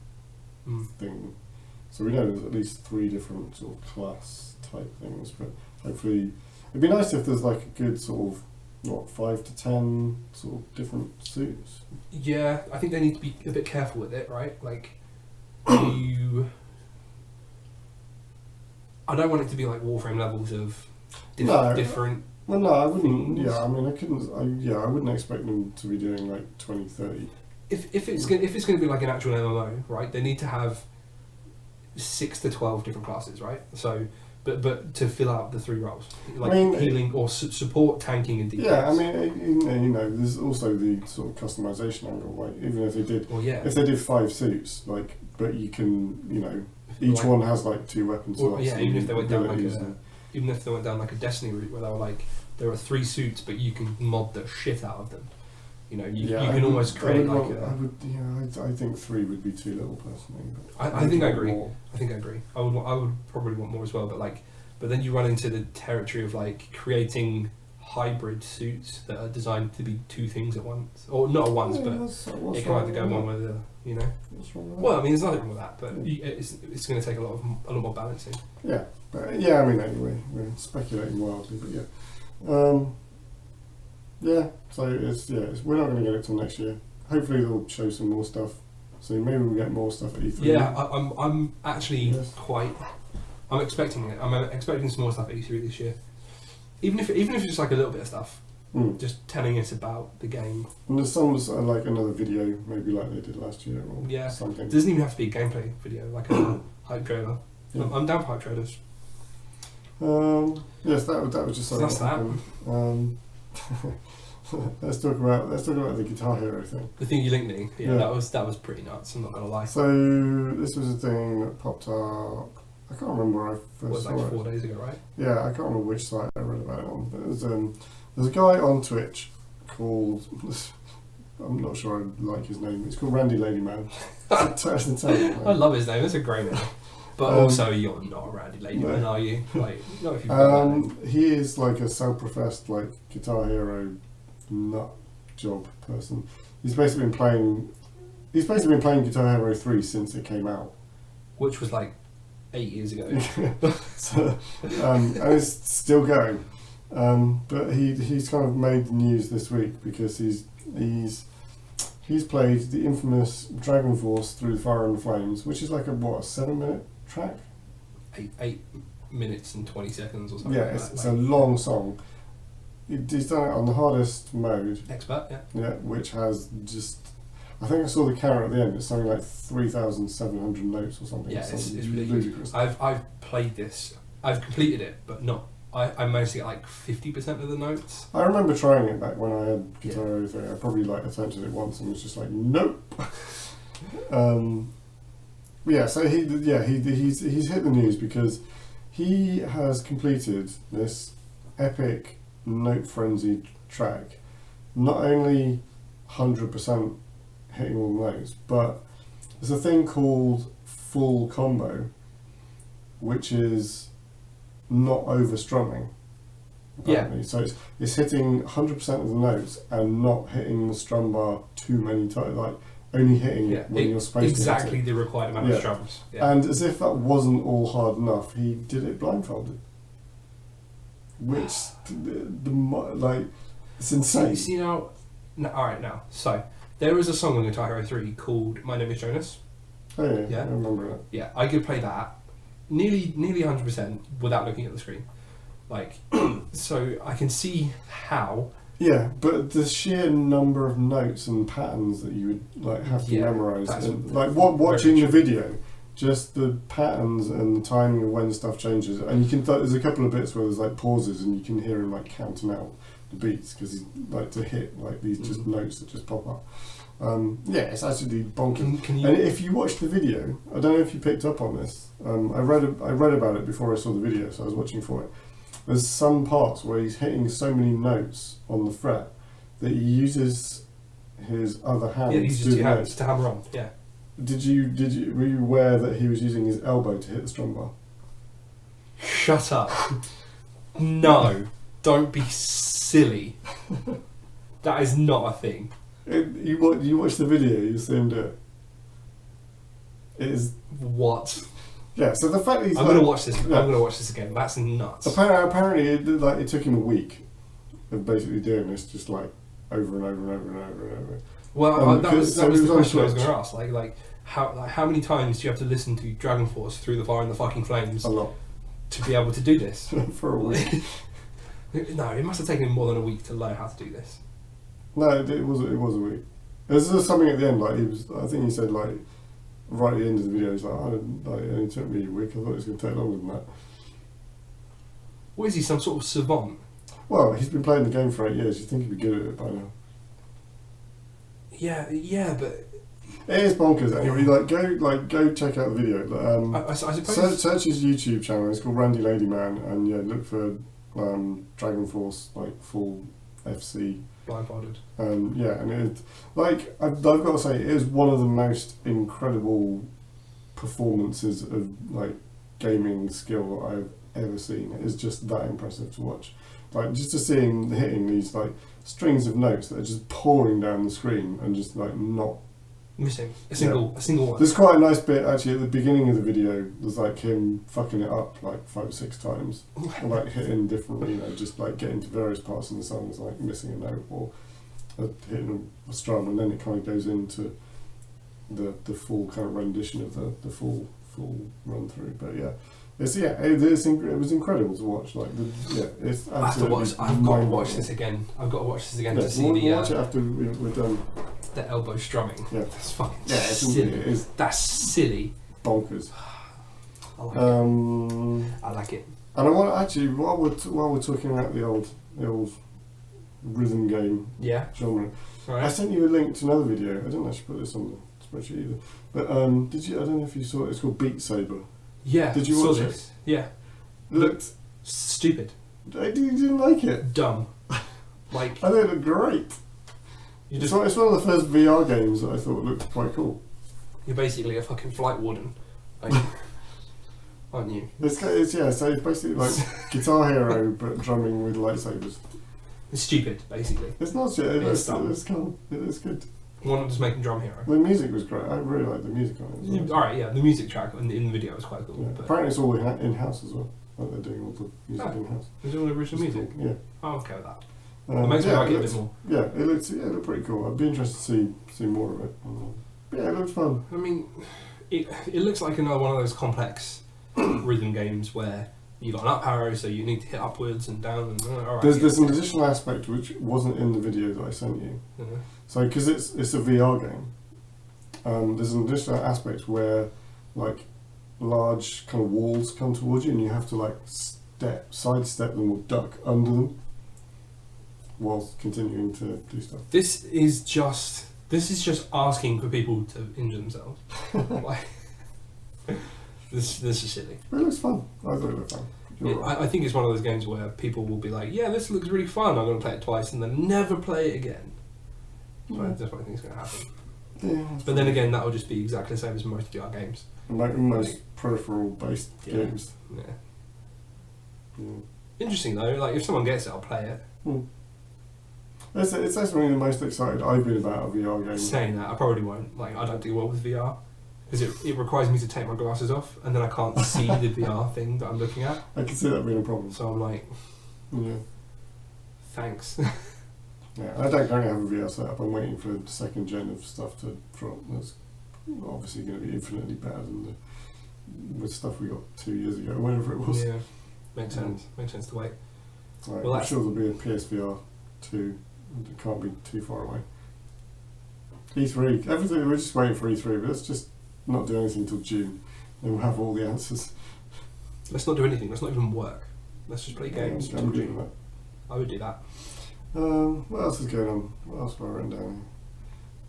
thing. So we know there's at least 3 different sort of class type things. But hopefully, it'd be nice if there's like a good sort of 5 to 10 sort of different suits. Yeah, I think they need to be a bit careful with it, right? Like I don't want it to be like Warframe levels of different. Well, no, I wouldn't. Things. Yeah, I mean, I wouldn't expect them to be doing like 20, 30. If it's going to be like an actual MMO, right? They need to have 6 to 12 different classes, right? So, but to fill out the 3 roles, like healing or support, tanking, and defense. Yeah, I mean, there's also the sort of customization angle. Like, even if they did, if they did 5 suits, like, but you can, each one has like 2 weapons. Even if they went down like a Destiny route where they were like, there are 3 suits, but you can mod the shit out of them. You can almost create I think 3 would be too little personally. I think I agree. I would probably want more as well, but then you run into the territory of like creating hybrid suits that are designed to be 2 things at once, or not at once, but it can either go one with the, What's wrong with that? Well, I mean, there's nothing wrong with that, but it's going to take a lot more balancing. Yeah, but I mean, anyway, we're speculating wildly, but so we're not going to get it till next year. Hopefully they'll show some more stuff. So maybe we'll get more stuff at E3. Yeah, I'm actually I'm expecting it. I'm expecting some more stuff at E3 this year. Even if it's just like a little bit of stuff, just telling us about the game. And there's some like another video, maybe like they did last year or something. It doesn't even have to be a gameplay video, like a hype trailer. Yeah. I'm down for hype trailers. Yes, that was just so that's that. Let's talk about the Guitar Hero thing. The thing you linked me, that was pretty nuts. I'm not gonna lie. So this was a thing that popped up I can't remember where I first was saw like 4 it. days ago, right? Yeah, I can't remember which site I read about it on. But there's a guy on Twitch called, I'm not sure I like his name. It's called Randy Ladyman. It's a terrible name. I love his name. That's a great name. But also, you're not a Randy Ladyman, no. are you? Like, not if you've got that name. He is like a self-professed like Guitar Hero nut job person. He's basically been playing Guitar Hero 3 since it came out. Which was like 8 years ago. So, and it's still going. But he's kind of made the news this week because he's played the infamous Dragon Force Through the Fire and the Flames, which is like a 7-minute track? 8 minutes and 20 seconds or something. Yeah, like it's that. a long song. He's done it on the hardest mode. Expert, yeah. Yeah, which has just, I think I saw the count at the end. It's something like 3,700 notes or something. Yeah, it's ludicrous. ridiculous. I've played this. I've completed it, but not. I managed to get like 50% of the notes. I remember trying it back when I had Guitar Hero 3. I probably like attempted it once and was just like, nope. Yeah, so he's hit the news because he has completed this epic note frenzy track. Not only 100% hitting all the notes, but there's a thing called full combo, which is not over strumming. Apparently. Yeah. So it's hitting 100% of the notes and not hitting the strum bar too many times, like only hitting when you're supposed exactly to hit it. The required amount of strums. Yeah. And as if that wasn't all hard enough, he did it blindfolded. Which, like, it's insane. You see now, alright now, so there is a song on Guitar Hero 3 called My Name is Jonas. Oh yeah, I remember that. Yeah, I could play that nearly 100% without looking at the screen. Like, so I can see how. Yeah, but the sheer number of notes and patterns that you would like have to memorize, and, like watching the video, just the patterns and the timing of when stuff changes, and you can. There's a couple of bits where there's like pauses, and you can hear him like counting out the beats because he's like to hit like these just notes that just pop up. Yeah, it's actually bonkers. And if you watch the video, I don't know if you picked up on this. I read about it before I saw the video, so I was watching for it. There's some parts where he's hitting so many notes on the fret that he uses his other hand he uses two hands to hammer on. Yeah. Were you aware that he was using his elbow to hit the strum bar? Shut up. No, don't be silly. That is not a thing. You watch the video, you see him do it. It is what? Yeah, so the fact that he's I'm gonna watch this. Yeah. I'm gonna watch this again. That's nuts. Apparently, it took him a week of basically doing this, just like over and over and over and over and over. Well, that was the question I was going to ask. Like how many times do you have to listen to Dragon Force Through the Fire and the Fucking Flames? A lot. To be able to do this for a week. No, it must have taken him more than a week to learn how to do this. No, it was a week. There's something at the end, like I think he said like. Right at the end of the video, he's like, it only took me a week. I thought it was going to take longer than that. What is he, some sort of savant? Well, he's been playing the game for 8 years. You'd think he'd be good at it by now. Yeah, but it is bonkers. Anyway, go check out the video. I suppose search his YouTube channel. It's called Randy Ladyman, and look for Dragon Force like full FC. Blindfolded. And it I've got to say, it is one of the most incredible performances of like gaming skill that I've ever seen. It is just that impressive to watch. Like just to see him hitting these like strings of notes that are just pouring down the screen and just like not missing a single one. There's quite a nice bit actually at the beginning of the video. There's like him fucking it up like 5 or 6 times, and, like hitting different, just like getting to various parts in the songs, like missing a note or hitting a strum, and then it kind of goes into the full kind of rendition of the full run through. But it was incredible to watch. Like it's absolutely. I've got to watch this again. I've got to watch this again to see we'll watch it after we're done. The elbow strumming. Yeah, that's fucking it's silly. That's silly. Bonkers. I like it. I like it. And I want actually while we're talking about the old rhythm game genre, right. I sent you a link to another video. I didn't actually put this on the spreadsheet either. But did you? I don't know if you saw it. It's called Beat Saber. Yeah. Did you saw watch this? Yeah. it? Looked stupid. You didn't like it? Dumb. Like. I thought it looked great. It's one of the first VR games that I thought looked quite cool. You're basically a fucking flight warden, like, aren't you? So it's basically like Guitar Hero but drumming with lightsabers. It's stupid, basically. It's not shit. It's dumb. It's cool. It is good. Why not just make a drum hero? The music was great. I really liked the music on it as well. Alright, yeah, the music track in the video was quite cool. Yeah. But Apparently it's all in-house as well. Like they're doing all the music in-house. is it all original music? Cool. Yeah. I'm okay with that. It makes me like it a bit more. Yeah, it looked pretty cool. I'd be interested to see more of it. But yeah, it looked fun. I mean, it looks like another one of those complex rhythm games where you got an up arrow, so you need to hit upwards and down. And all right, there's an additional aspect which wasn't in the video that I sent you. Uh-huh. So because it's a VR game, there's an additional aspect where like large kind of walls come towards you, and you have to like sidestep them or duck under them whilst continuing to do stuff. This is just asking for people to injure themselves. Like, this is silly. But it looks fun. I thought it looked fun. I think it's one of those games where people will be like, yeah, this looks really fun, I'm going to play it twice, and then never play it again. That's what I think is going to happen. Yeah, but then again, that will just be exactly the same as most VR games. Most peripheral-based games. Yeah. Interesting though, like if someone gets it, I'll play it. It's definitely the most excited I've been about a VR game. Saying that, I probably won't. Like, I don't do well with VR because it requires me to take my glasses off, and then I can't see the VR thing that I'm looking at. I can see that being a problem. So I'm like, thanks. Yeah, I don't currently have a VR setup. I'm waiting for the second gen of stuff to drop. That's obviously going to be infinitely better than the stuff we got 2 years ago, whatever it was. Yeah, makes sense. Makes sense to wait. Right, Well, I'm sure there'll be a PSVR 2. It can't be too far away. E3, everything, we're just waiting for E3, but let's just not do anything until June, and we'll have all the answers. Let's not do anything, let's not even work. Let's just play games. I'm doing that. I would do that. What else is going on? What else have I written down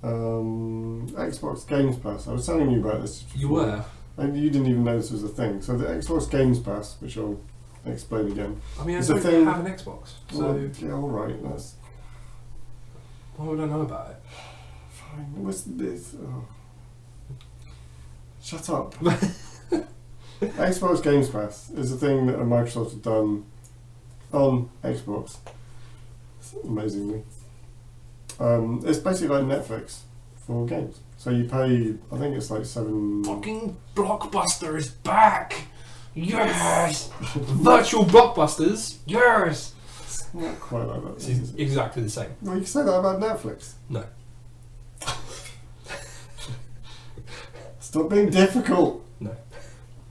here? Xbox Games Pass. I was telling you about this before. You were? And you didn't even know this was a thing. So the Xbox Games Pass, which I'll explain again. I mean, I it's don't a thing, have an Xbox, so... Well, yeah, alright, that's... Why would I know about it? Fine, what's this? Oh. Shut up. Xbox Games Pass is a thing that Microsoft have done on Xbox, amazingly. It's basically like Netflix for games. So you pay, I think it's like $7... Fucking Blockbuster is back! Yes! Virtual Blockbusters! Yes! It's not quite like that. It's exactly the same. Well, you can say that about Netflix. No. Stop being difficult. No.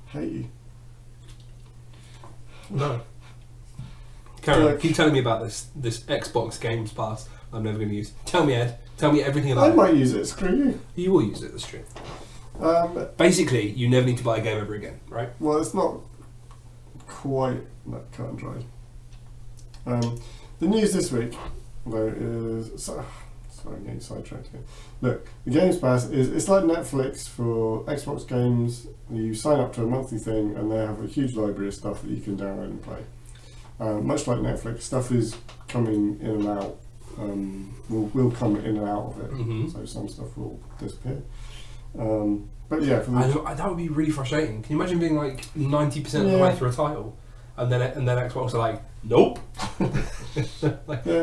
Hate you. No. Karen, keep telling me about this Xbox Games Pass I'm never going to use. Tell me, Ed. Tell me everything about it. I might use it, screw you. You will use it, that's true. Basically, you never need to buy a game ever again, right? Well, it's not quite that cut and dried. The news this week, though, is... Sorry, I'm getting sidetracked here. Look, the Games Pass it's like Netflix for Xbox games. You sign up to a monthly thing, and they have a huge library of stuff that you can download and play. Much like Netflix, stuff is coming in and out. Will come in and out of it, so some stuff will disappear. But yeah, that would be really frustrating. Can you imagine being like 90% of the way through a title, and then Xbox are like, nope,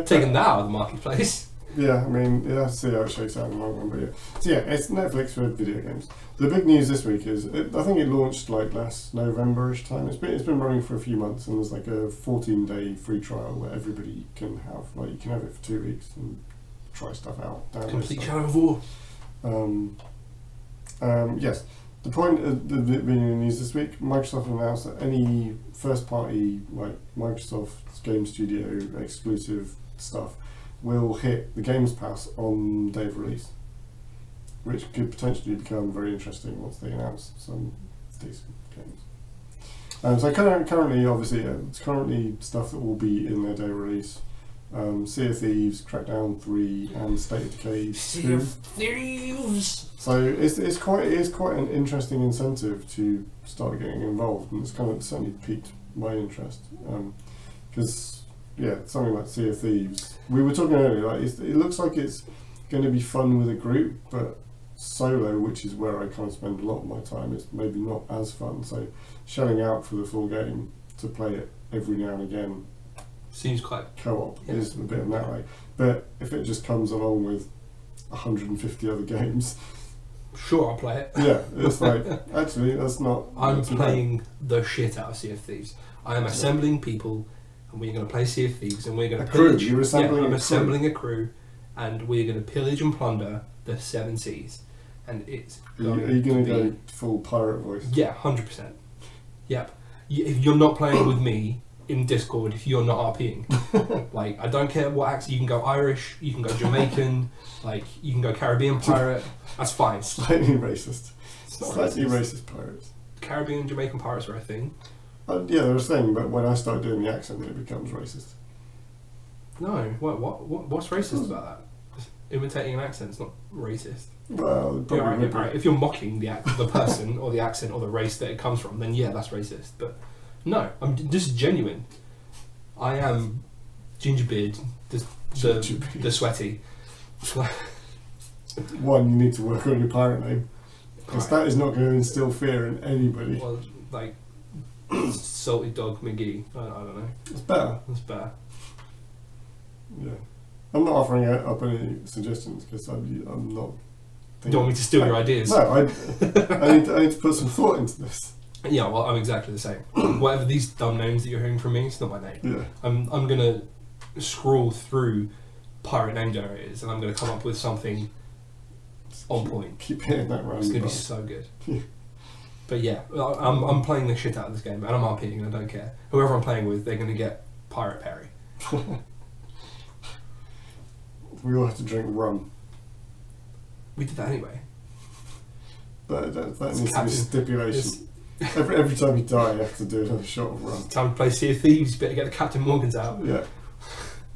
taking that out of the marketplace. Yeah, I mean, you have to see how it shakes out in the long run, but yeah. So yeah, it's Netflix for video games. The big news this week is, I think it launched like last November-ish time. It's been running for a few months, and there's like a 14-day free trial where everybody can have, like, you can have it for 2 weeks and try stuff out. Complete Shadow of War. Yes. The point of the being in the news this week, Microsoft announced that any first-party, like Microsoft Game Studio exclusive stuff will hit the Games Pass on day of release, which could potentially become very interesting once they announce some decent games. So currently, obviously, it's currently stuff that will be in their day of release. Sea of Thieves, Crackdown 3, and State of Decay 2. Sea of Thieves! So it is quite an interesting incentive to start getting involved, and it's kind of certainly piqued my interest. Because something like Sea of Thieves, we were talking earlier, like it looks like it's going to be fun with a group, but solo, which is where I kind of spend a lot of my time, is maybe not as fun. So shelling out for the full game to play it every now and again seems quite co-op is a bit of that way. But if it just comes along with 150 other games, sure, I'll play it. Yeah, it's like, actually, that's not... I'm playing the shit out of Sea of Thieves. I am assembling people, and we're going to play Sea of Thieves, and we're going to pillage... You're assembling I'm assembling a crew, and we're going to pillage and plunder the Seven Seas. And it's going Are you going to be... go full pirate voice? Yeah, 100%. Yep. If you're not playing with me in Discord, if you're not RPing, like, I don't care what accent, you can go Irish, you can go Jamaican, like, you can go Caribbean pirate, that's fine. Slightly racist. It's not Slightly racist pirates. Caribbean and Jamaican pirates are a thing. Yeah, they're a thing, but when I start doing the accent, it becomes racist. No, what's racist about that? Just imitating an accent's not racist. Well, it probably would be. Right. If you're mocking the person or the accent or the race that it comes from, then yeah, that's racist. But no, I'm just genuine. I am Gingerbeard, the sweaty. One, you need to work on your pirate name, because that is not going to instill fear in anybody. Well, like Salty Dog McGee. I don't know. It's better. It's better. Yeah, I'm not offering up any suggestions because I'm not. You don't want me to steal your ideas? No, I need to put some thought into this. Yeah, well, I'm exactly the same. Whatever these dumb names that you're hearing from me, it's not my name. Yeah. I'm gonna scroll through pirate name generators and I'm gonna come up with something on point. Keep hitting that round. It's gonna be so good. But yeah, I'm playing the shit out of this game, and I'm RPing, and I don't care. Whoever I'm playing with, they're gonna get Pirate Perry. We all have to drink rum. We did that anyway. But that needs to be stipulation. Every time you die, you have to do another shot of rum. Time to play Sea of Thieves. Better get the Captain Morgans out. Yeah.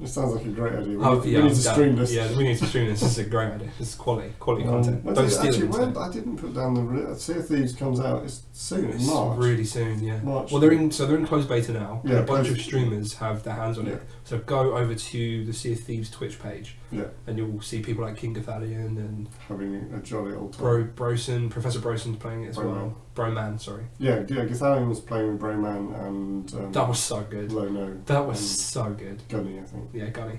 It sounds like a great idea. We Yeah, need to stream this. Yeah, we need to stream this. This is a great idea. This is quality content. Don't steal it. I didn't put down the Sea of Thieves comes out. It's soon. It's March. really soon. Yeah. March. Well, they're in closed beta now. Yeah, and a bunch of streamers have their hands on Yeah. it. So go over to the Sea of Thieves Twitch page. Yeah. And you'll see people like King Gathalion and having a jolly old time. Brosen, Professor Broson's playing it as well. Broman, sorry. Yeah, Gathalion was playing with Broman and that was so good. Lono. That was so good. Gunny, I think. Yeah, Gunny.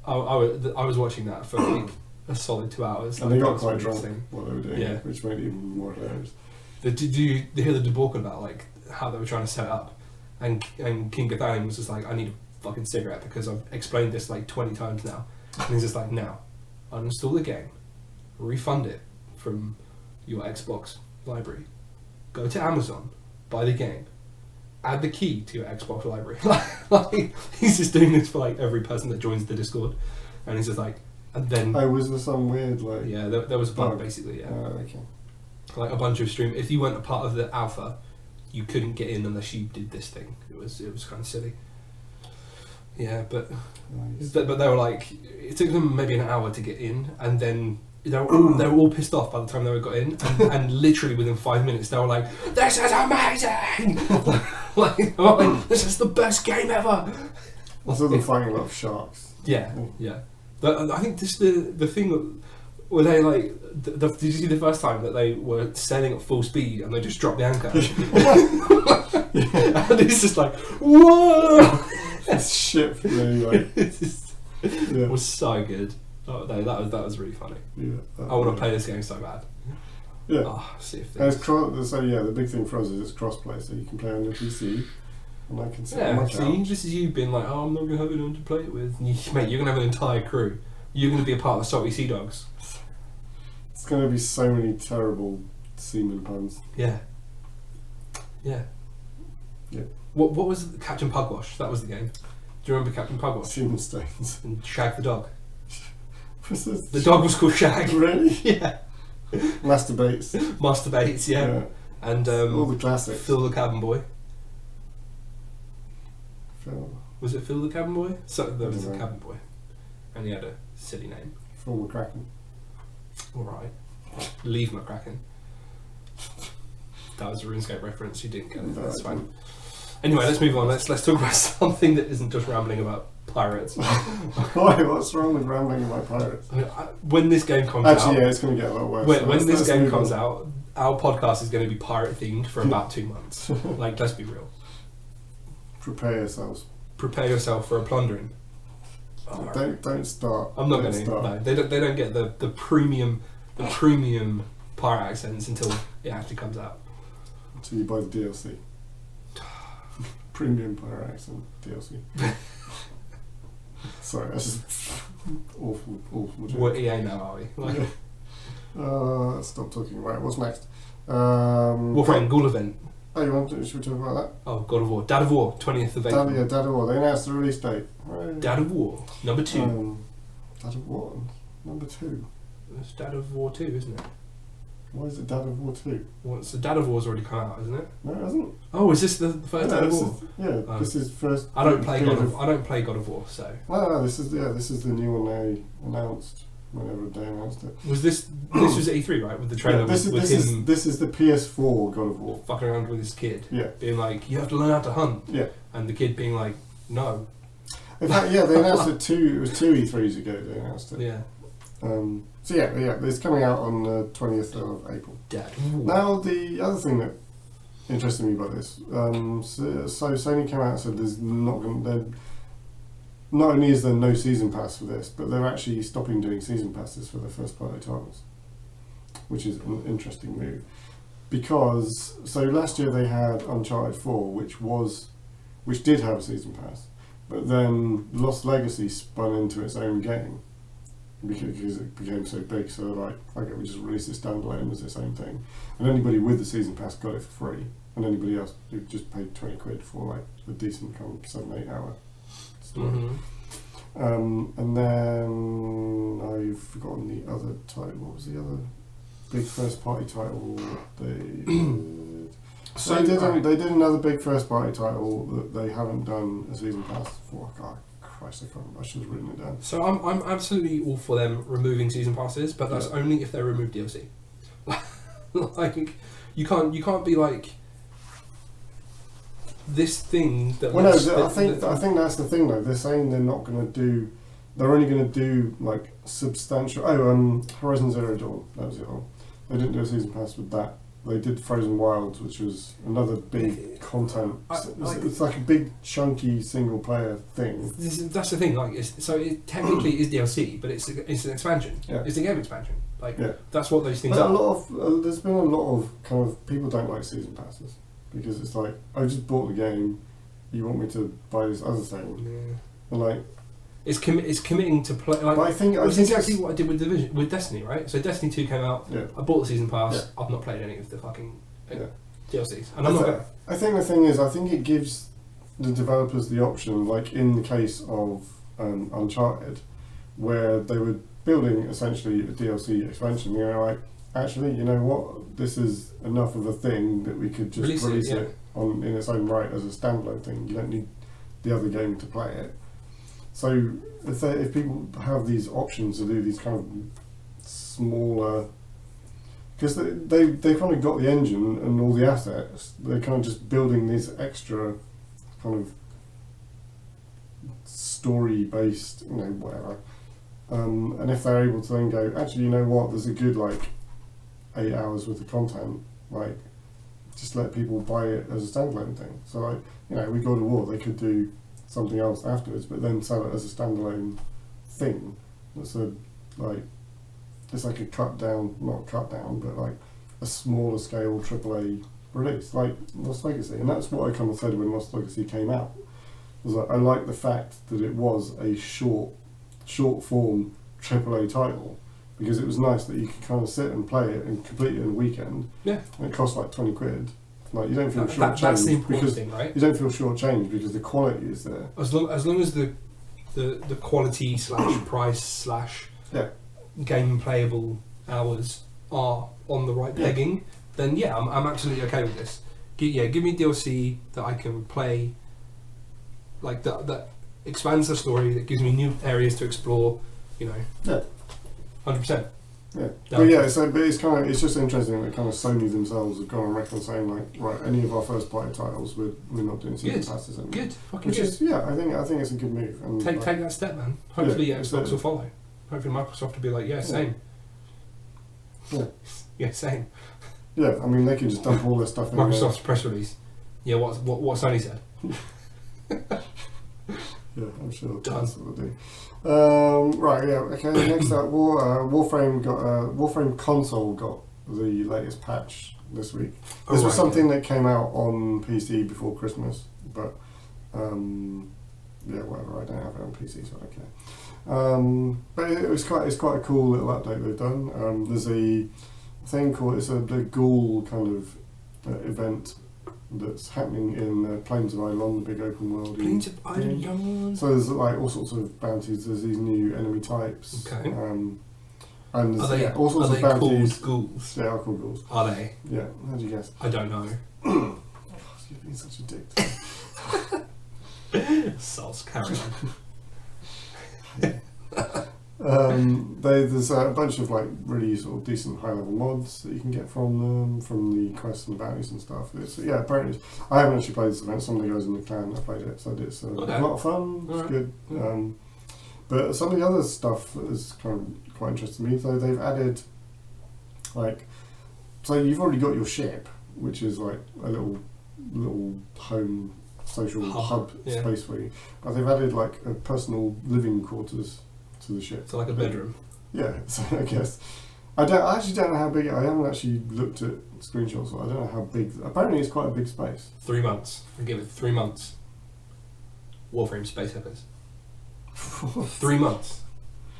I was watching that for like a solid 2 hours. And they got quite drunk while they were doing Yeah. it, which made it even more hilarious. Did you hear the debacle about like how they were trying to set it up? And King Gathalion was just like, I need a fucking cigarette because I've explained this like 20 times now. And he's just like, now, uninstall the game, refund it from your Xbox library, go to Amazon, buy the game, add the key to your Xbox library. Like, he's just doing this for like every person that joins the Discord, and he's just like, and then was there some weird like? Yeah, there was a bug basically. Yeah, okay. Like a bunch of stream. If you weren't a part of the alpha, you couldn't get in unless you did this thing. It was kind of silly. Yeah, but they were like, it took them maybe an hour to get in, and then they were all pissed off by the time they got in, and literally within 5 minutes they were like, "This is amazing! like, this is the best game ever!" I saw them fighting a lot of sharks. Yeah. I think this the thing where they like. Did you see the first time that they were sailing at full speed and they just dropped the anchor? And it's just like, whoa! This ship really like. It was so good. Oh, no, that was really funny. Yeah, I want to play this game so bad. Yeah. Oh, see if so yeah, the big thing for us is it's cross-play, so you can play on your PC, and I can sit on my couch. See, this is you being like, oh, I'm not going to have anyone to play it with. And mate, you're going to have an entire crew. You're going to be a part of the Salty Sea Dogs. It's going to be so many terrible semen puns. Yeah. What was Captain Pugwash? That was the game. Do you remember Captain Pugwash? Semen stains. And Shag the dog. The The dog was called Shag. Really? Yeah. Masturbates, yeah. And all the classics. Phil the Cabin Boy. Phil. Was it Phil the Cabin Boy? So there was a Right. Cabin Boy, and he had a silly name. Phil McCracken. All right, leave McCracken. That was a RuneScape reference. You didn't get it. That's fine. Anyway, let's move on. Let's talk about something that isn't just rambling about pirates. Why? What's wrong with rambling about pirates? When this game comes out, Actually, yeah, it's going to get a lot worse. when this game comes out, our podcast is going to be pirate themed for about 2 months. Like, let's be real. Prepare yourselves. Prepare yourself for a plundering. Don't start. I'm not going to. No, they don't get the premium pirate accents until it actually comes out. Until you buy the DLC. Premium pirate accent DLC. Sorry, that's just awful joke. What EA now are we? Like, Let's stop talking. Right, what's next? Warframe Ghoul event. Oh, should we talk about that? Oh, God of War. Dad of War, 20th of April. Dad of War. They announced the release date. Right. Dad of War, number 2. Dad of War, number 2. It's Dad of War 2, isn't it? Why is it Dad of War 2? Well, so Dad of War's already come out, isn't it? No, it hasn't. Oh, is this the first Dad of War? This is first. I don't play God of War, so. No, this is the new one they announced whenever they announced it. Was this was at E3, right? With the trailer this is the PS4 God of War. Fucking around with his kid. Yeah. Being like, you have to learn how to hunt. Yeah. And the kid being like, no. In fact, yeah, they announced it it was 2 E3s ago they announced it. Yeah. So yeah, it's coming out on the 20th of April. Dad. Now, the other thing that interested me about this, so Sony came out and said not only is there no season pass for this, but they're actually stopping doing season passes for their first party titles, which is an interesting move. Because, so last year they had Uncharted 4, which did have a season pass, but then Lost Legacy spun into its own game. Because it became so big, so they're like, okay, we just release this standalone as its own thing. And anybody with the season pass got it for free, and anybody else who just paid 20 quid for like a decent kind of 7-8 hour story. Mm-hmm. And then I've forgotten the other title. What was the other big first party title they did? So they did another big first party title that they haven't done a season pass for. God, Christ, I should have written it down. So I'm absolutely all for them removing season passes, but that's only if they remove DLC. Like, you can't be like this thing that. Well, I think that's the thing though. They're saying they're not going to do. They're only going to do like substantial. Horizon Zero Dawn. That was it all. They didn't do a season pass with that. They did Frozen Wilds, which was another big content. It's like a big chunky single player thing. That's the thing. Like, it technically is DLC, but it's an expansion. Yeah. It's a game expansion. Like, that's what those things but are. There's been a lot of kind of people don't like season passes because it's like, I just bought the game. You want me to buy this other thing? Yeah. And like, it's committing to play. Like, but I think exactly what I did with Destiny, right? So Destiny 2 came out. Yeah. I bought the season pass. Yeah. I've not played any of the fucking DLCs, and I think the thing is, I think it gives the developers the option, like in the case of Uncharted, where they were building essentially a DLC expansion. You know, like, actually, you know what? This is enough of a thing that we could just release it in its own right as a standalone thing. You don't need the other game to play it. So if people have these options to do these kind of smaller, because they kind of got the engine and all the assets, they're kind of just building these extra kind of story based, you know, whatever. And if they're able to then go, actually, you know what, there's a good like 8 hours worth of content, like just let people buy it as a standalone thing. So like, you know, with God of War, they could do something else afterwards, but then sell it as a standalone thing. It's it's like a not cut down, but like a smaller scale AAA release, like Lost Legacy. And that's what I kind of said when Lost Legacy came out. Was like, I like the fact that it was a short form AAA title, because it was nice that you could kind of sit and play it and complete it in a weekend. Yeah. And it cost like 20 quid. Like, you don't feel shortchanged. That's the important thing, right? You don't feel shortchanged because the quality is there. As long as the quality / price / game playable hours are on the right pegging, then I'm absolutely okay with this. Give me DLC that I can play like that expands the story, that gives me new areas to explore. You know. Yeah. 100%. Yeah, but yeah, so but it's just interesting that kind of Sony themselves have gone on record saying like, right, any of our first party titles we're not doing season passes anymore. Good, fucking which good. is I think it's a good move. And take that step, man. Hopefully Xbox will follow. Hopefully Microsoft will be like, same. Yeah, same. Yeah, I mean they can just dump all their stuff in Microsoft's press release. Yeah, what Sony said. Yeah, I'm sure Done. that's what they'll do. Right, yeah, okay, next up, Warframe console got the latest patch this week. This was something that came out on PC before Christmas, but yeah, whatever, I don't have it on PC, so I don't care. But it's quite a cool little update they've done. There's a thing called, the Ghoul kind of event that's happening in Plains of Eidolon, the big open world. Plains of Eidolon. So there's like all sorts of bounties. There's these new enemy types. Okay. And there's are they, all sorts of bounties. Called ghouls? They are called ghouls. Are they? Yeah. How'd you guess? I don't know. Oh, you've been such a dick. Sauce, carry on. There's a bunch of like really sort of decent high level mods that you can get from them, from the quests and the bounties and stuff. Apparently I haven't actually played this event. Some of the guys in the clan have played it, so it's a lot of fun. It's good. Yeah. But some of the other stuff is kind of quite interesting to me. So they've added so you've already got your ship, which is like a little home social hub space for you. But they've added like a personal living quarters to the ship. So like a bedroom. Yeah, so I guess I actually don't know how big. I haven't actually looked at screenshots, so I don't know how big. Apparently, it's quite a big space. 3 months. I give it 3 months. Warframe Space Hoppers. 3 months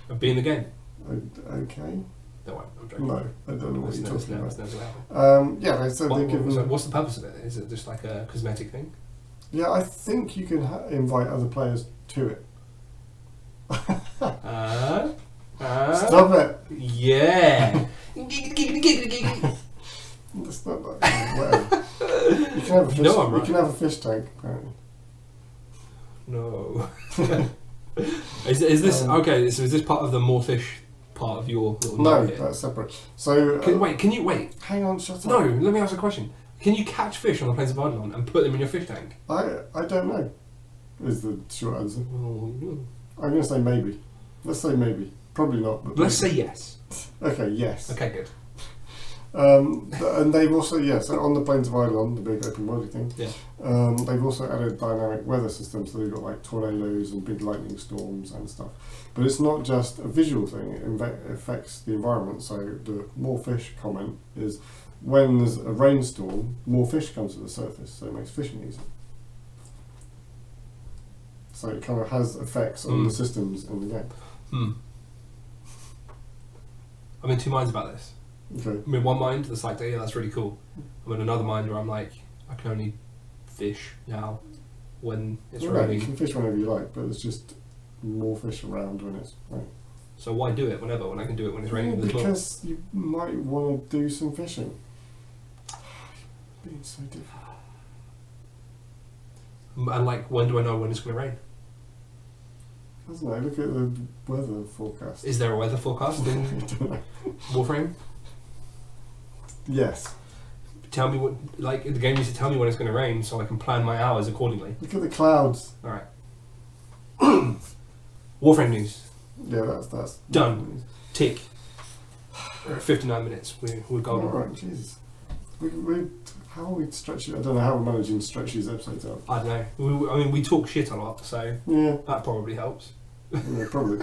of being in the game. Okay. Don't worry, I'm joking. No, I don't know what you're talking about. That's never happened. Yeah, so they've given. So what's the purpose of it? Is it just like a cosmetic thing? Yeah, I think you can invite other players to it. Stop it! Yeah! That's not like whatever. You can have a fish. No, I'm right. You can have a fish tank, apparently. No. Is this okay? So is this part of the more fish part of your little No, note here? that's separate. So Can you wait? Hang on, shut up. No, let me ask a question. Can you catch fish on the Plains of Eidolon and put them in your fish tank? I don't know. Is the short answer. Well, I'm going to say maybe. Let's say maybe. Probably not. But let's maybe. say yes. Okay, yes. Okay, good. And they've also, so on the Plains of Eidolon, the big open world thing, they've also added dynamic weather systems, so they've got like tornadoes and big lightning storms and stuff. But it's not just a visual thing, it affects the environment. So the more fish comment is when there's a rainstorm, more fish comes to the surface, so it makes fishing easier. So it kind of has effects on the systems in the game. I'm in two minds about this. Okay. I'm in one mind that's like, yeah, that's really cool. I'm in another mind where I'm like, I can only fish now when it's raining. You can fish whenever you like, but there's just more fish around when it's raining. So why do it whenever when I can do it when it's raining as well? Because you might want to do some fishing. You're being so difficult. And like, when do I know when it's going to rain? I don't know, look at the weather forecast. Is there a weather forecast in Warframe? Yes. Tell me what, like, the game needs to tell me when it's going to rain so I can plan my hours accordingly. Look at the clouds. Alright. Warframe news. Yeah, that's done. Tick. We're at 59 minutes. We're golden. Alright, Jesus. How are we stretching? I don't know how we're managing to stretch these episodes out. I don't know. I mean, we talk shit a lot, so yeah, that probably helps. Yeah, probably.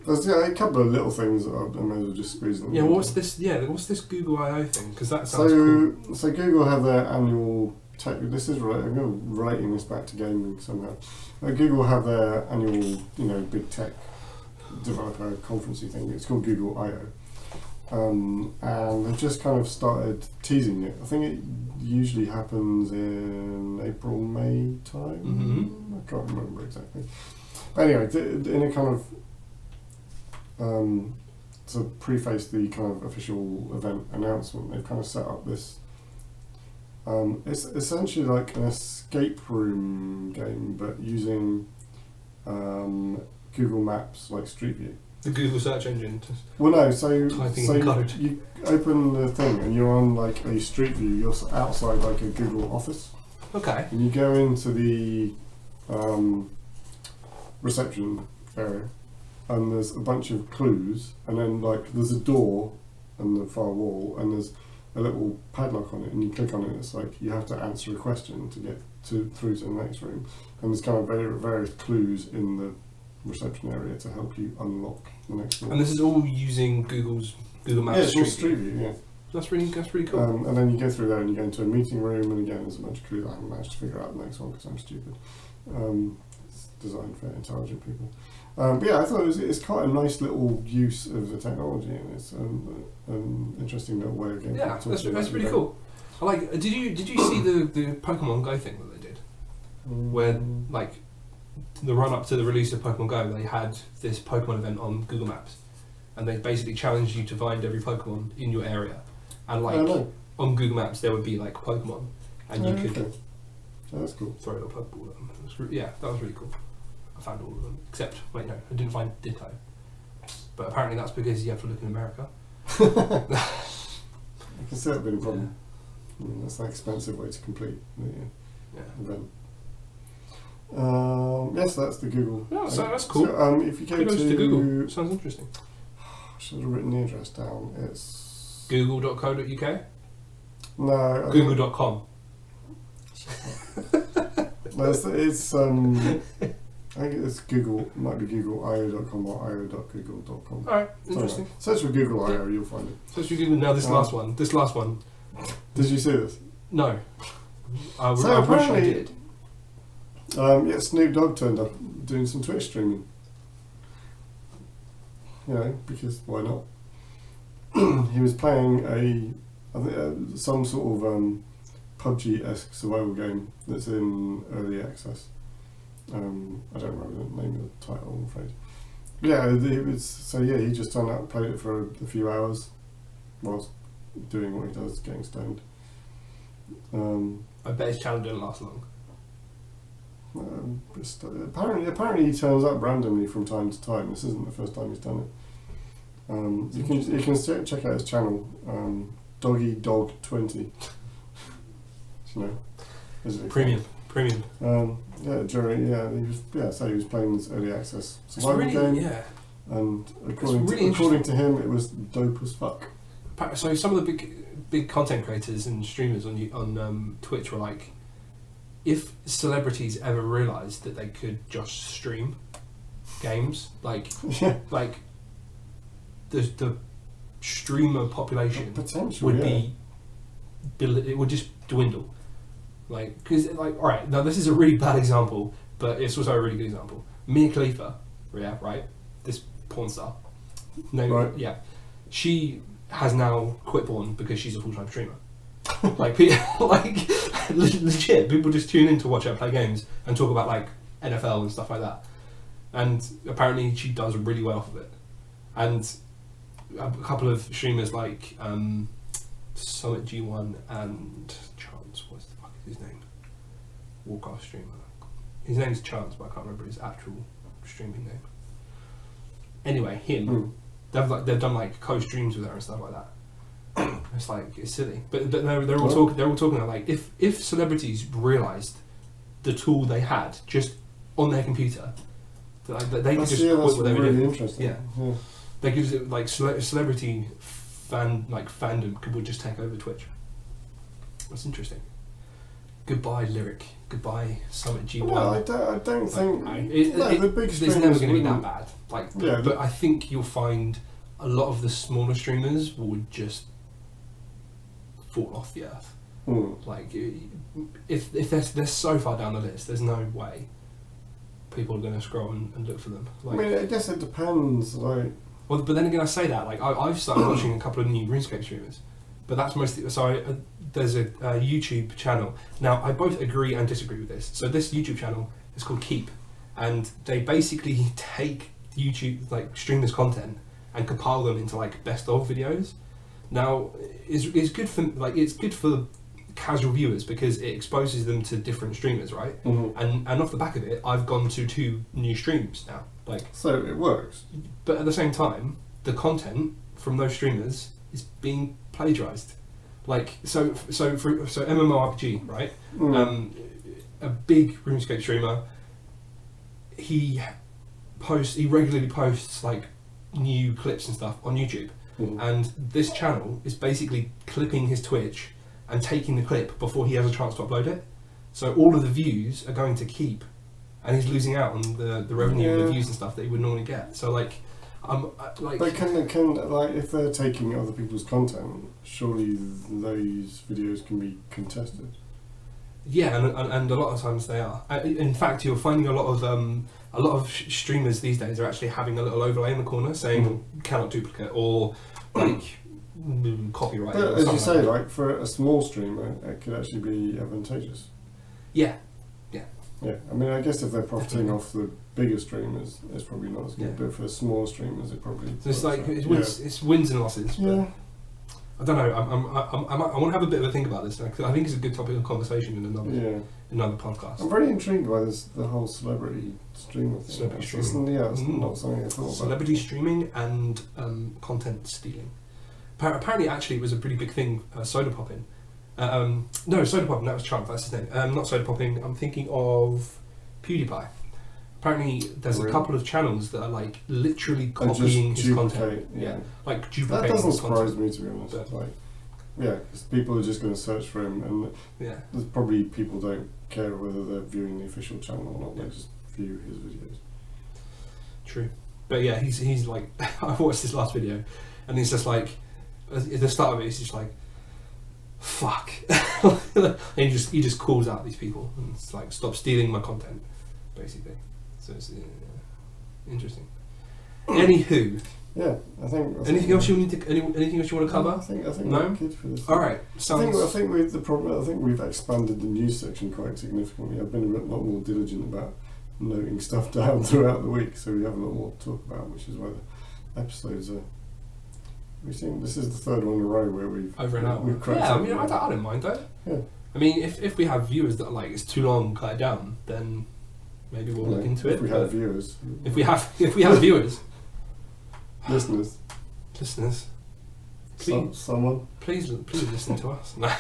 There's a couple of little things that I may as well just squeeze them. Yeah, what's this? Yeah, what's this Google I/O thing? Because that sounds cool. So Google have their annual tech. This is I'm relating this back to gaming somehow. Google have their annual, big tech developer conferencey thing. It's called Google I/O. And they've just kind of started teasing it. I think it usually happens in April, May time. Mm-hmm. I can't remember exactly. But anyway, in a kind of to preface the kind of official event announcement, they've kind of set up this It's essentially like an escape room game, but using Google Maps, like Street View. The Google search engine. Well, no. So code. you open the thing and you're on like a Street View. You're outside like a Google office. Okay. And you go into the reception area, and there's a bunch of clues, and then like there's a door on the far wall, and there's a little padlock on it, and you click on it. It's like you have to answer a question to get through to the next room, and there's kind of various clues in the reception area to help you unlock the next door. And this is all using Google Maps. Yeah, it's all Street View. Yeah. That's really cool. And then you go through there and you go into a meeting room, and again there's a bunch of clues. I haven't managed to figure out the next one because I'm stupid. It's designed for intelligent people. But yeah, I thought it's quite a nice little use of the technology, and it's an interesting little way of getting. Yeah, that's really cool. I like. Did you see the Pokemon Go thing that they did? Where like the run up to the release of Pokemon Go, they had this Pokemon event on Google Maps, and they basically challenged you to find every Pokemon in your area, and like on Google Maps there would be like Pokemon, and you could. Okay. Oh, that's cool. Throw a little Pokeball at them. Yeah, that was really cool. I found all of them, except wait, no, I didn't find Ditto. But apparently that's because you have to look in America. I can see that being a problem. Yeah. I mean, that's an expensive way to complete the event. Yes, that's the Google. Yeah, so that's cool. So, if you go to Google, sounds interesting. I should have written the address down. It's google.co.uk? No. Google.com. No, it's I think it's Google. It might be google.io.com or io.google.com. Alright, interesting. Search for Google I/O, you'll find it. Search for Google. Now this last one. Did you see this? No. I wish I did. Yeah, Snoop Dogg turned up doing some Twitch streaming. You know, because why not? He was playing some sort of PUBG-esque survival game that's in early access. I don't remember the name of the title, I'm afraid. Yeah, he just turned out and played it for a few hours whilst doing what he does, getting stoned. I bet his channel didn't last long. Apparently he turns up randomly from time to time. This isn't the first time he's done it. You can check out his channel, Doggy Dog 20. You know, Premium. he was playing this early access survival game. Yeah. And according to him, it was dope as fuck. So some of the big content creators and streamers on Twitch were like, if celebrities ever realised that they could just stream games, like the streamer population would be, it would just dwindle. Like, because alright, now this is a really bad example, but it's also a really good example. Mia Khalifa, right? This porn star. She has now quit porn because she's a full-time streamer. Legit, people just tune in to watch her play games and talk about like NFL and stuff like that. And apparently she does really well off of it. And a couple of streamers like Summit G1 and Chance, what's the fuck is his name? Warcraft streamer. His name's Chance, but I can't remember his actual streaming name. Anyway, him. They've done like co-streams with her and stuff like that. It's silly, but they're all talking about like if celebrities realised the tool they had just on their computer, that they could just quit what they were doing. Interesting. Yeah. That gives it like celebrity fandom would just take over Twitch. That's interesting. Goodbye Lyric. Goodbye Summit G1. Well, I don't think the big streamers. It's never going to be that bad. But I think you'll find a lot of the smaller streamers would just fall off the earth. Like, if they're so far down the list, there's no way people are going to scroll and look for them. Like, I mean, I guess it depends. Well, but then again, I say that I've started watching a couple of new RuneScape streamers, but that's mostly there's a YouTube channel. Now, I both agree and disagree with this. So this YouTube channel is called Keep, and they basically take YouTube streamers' content and compile them into best of videos. Now, it's good for casual viewers because it exposes them to different streamers, right? Mm-hmm. And off the back of it, I've gone to 2 new streams now. So it works. But at the same time, the content from those streamers is being plagiarized. So MMORPG, right? A big RuneScape streamer. He regularly posts new clips and stuff on YouTube, and this channel is basically clipping his Twitch and taking the clip before he has a chance to upload it. So all of the views are going to keep, and he's losing out on the revenue and the views and stuff that he would normally get. So But can if they're taking other people's content, surely those videos can be contested. Yeah, and a lot of times they are. In fact, you're finding a lot of streamers these days are actually having a little overlay in the corner saying cannot duplicate or copyright. But as you say, for a small streamer, it could actually be advantageous. Yeah. Yeah, I mean, I guess if they're profiting off the bigger streamers, it's probably not as good. But for small streamers, it probably. So it's wins and losses. Yeah. I don't know. I want to have a bit of a think about this now because I think it's a good topic of conversation in another podcast. I'm very intrigued by the whole celebrity streamer thing. Celebrity streaming. It's not something I thought Celebrity streaming and content stealing. Apparently, actually, it was a pretty big thing. Soda popping. No, soda popping. That was Trump. That's his name. Not soda popping. I'm thinking of PewDiePie. Apparently, there's a couple of channels that are literally copying his content. Yeah, duplicating. That doesn't his surprise content. me, to be honest. Because people are just going to search for him, and there's probably people don't care whether they're viewing the official channel or not. They just view his videos. True, but yeah, he's I watched his last video, and he's just at the start of it, he's just fuck. And he just calls out these people and it's stop stealing my content, basically. So it's interesting. Anywho, I think. Anything else you want to cover? I think no. We're good for this. All right. I think we've expanded the news section quite significantly. I've been a lot more diligent about noting stuff down throughout the week, so we have a lot more to talk about, which is why the episodes are. This is the third one in a row where we've over an hour. Yeah, I mean, I don't mind though. Yeah. I mean, if we have viewers that are it's too long, cut it down, then maybe we'll look into it. If we have viewers. If we have viewers. Listeners. Please, someone. Please listen to us. No.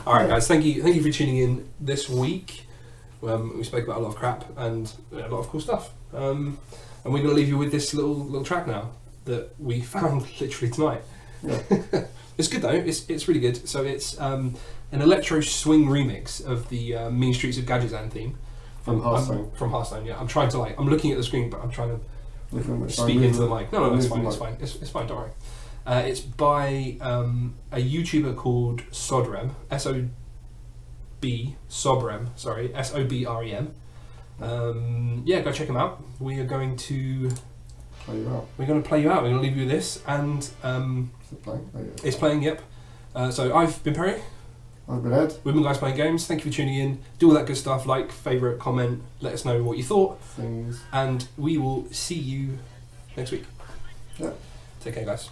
All right, guys. Thank you for tuning in this week. We spoke about a lot of crap and a lot of cool stuff. And we're going to leave you with this little track now that we found literally tonight. Yeah. It's good though. It's really good. So it's an electro swing remix of the Mean Streets of Gadgets theme from Hearthstone. From Hearthstone. Yeah. I'm trying to I'm looking at the screen, but I'm trying to speak into the mic. No, it's fine. It's fine. It's fine. Don't worry. It's by a YouTuber called Sobrem. Sobrem. Sorry, Sobrem. Go check him out. We are going to play you out. We're going to play you out. We're going to leave you with this, and it's playing. Yep. So I've been Perry. I've been Ed. We've been Guys Playing Games. Thank you for tuning in. Do all that good stuff. Like, favourite, comment. Let us know what you thought. Things. And we will see you next week. Yeah. Take care, guys.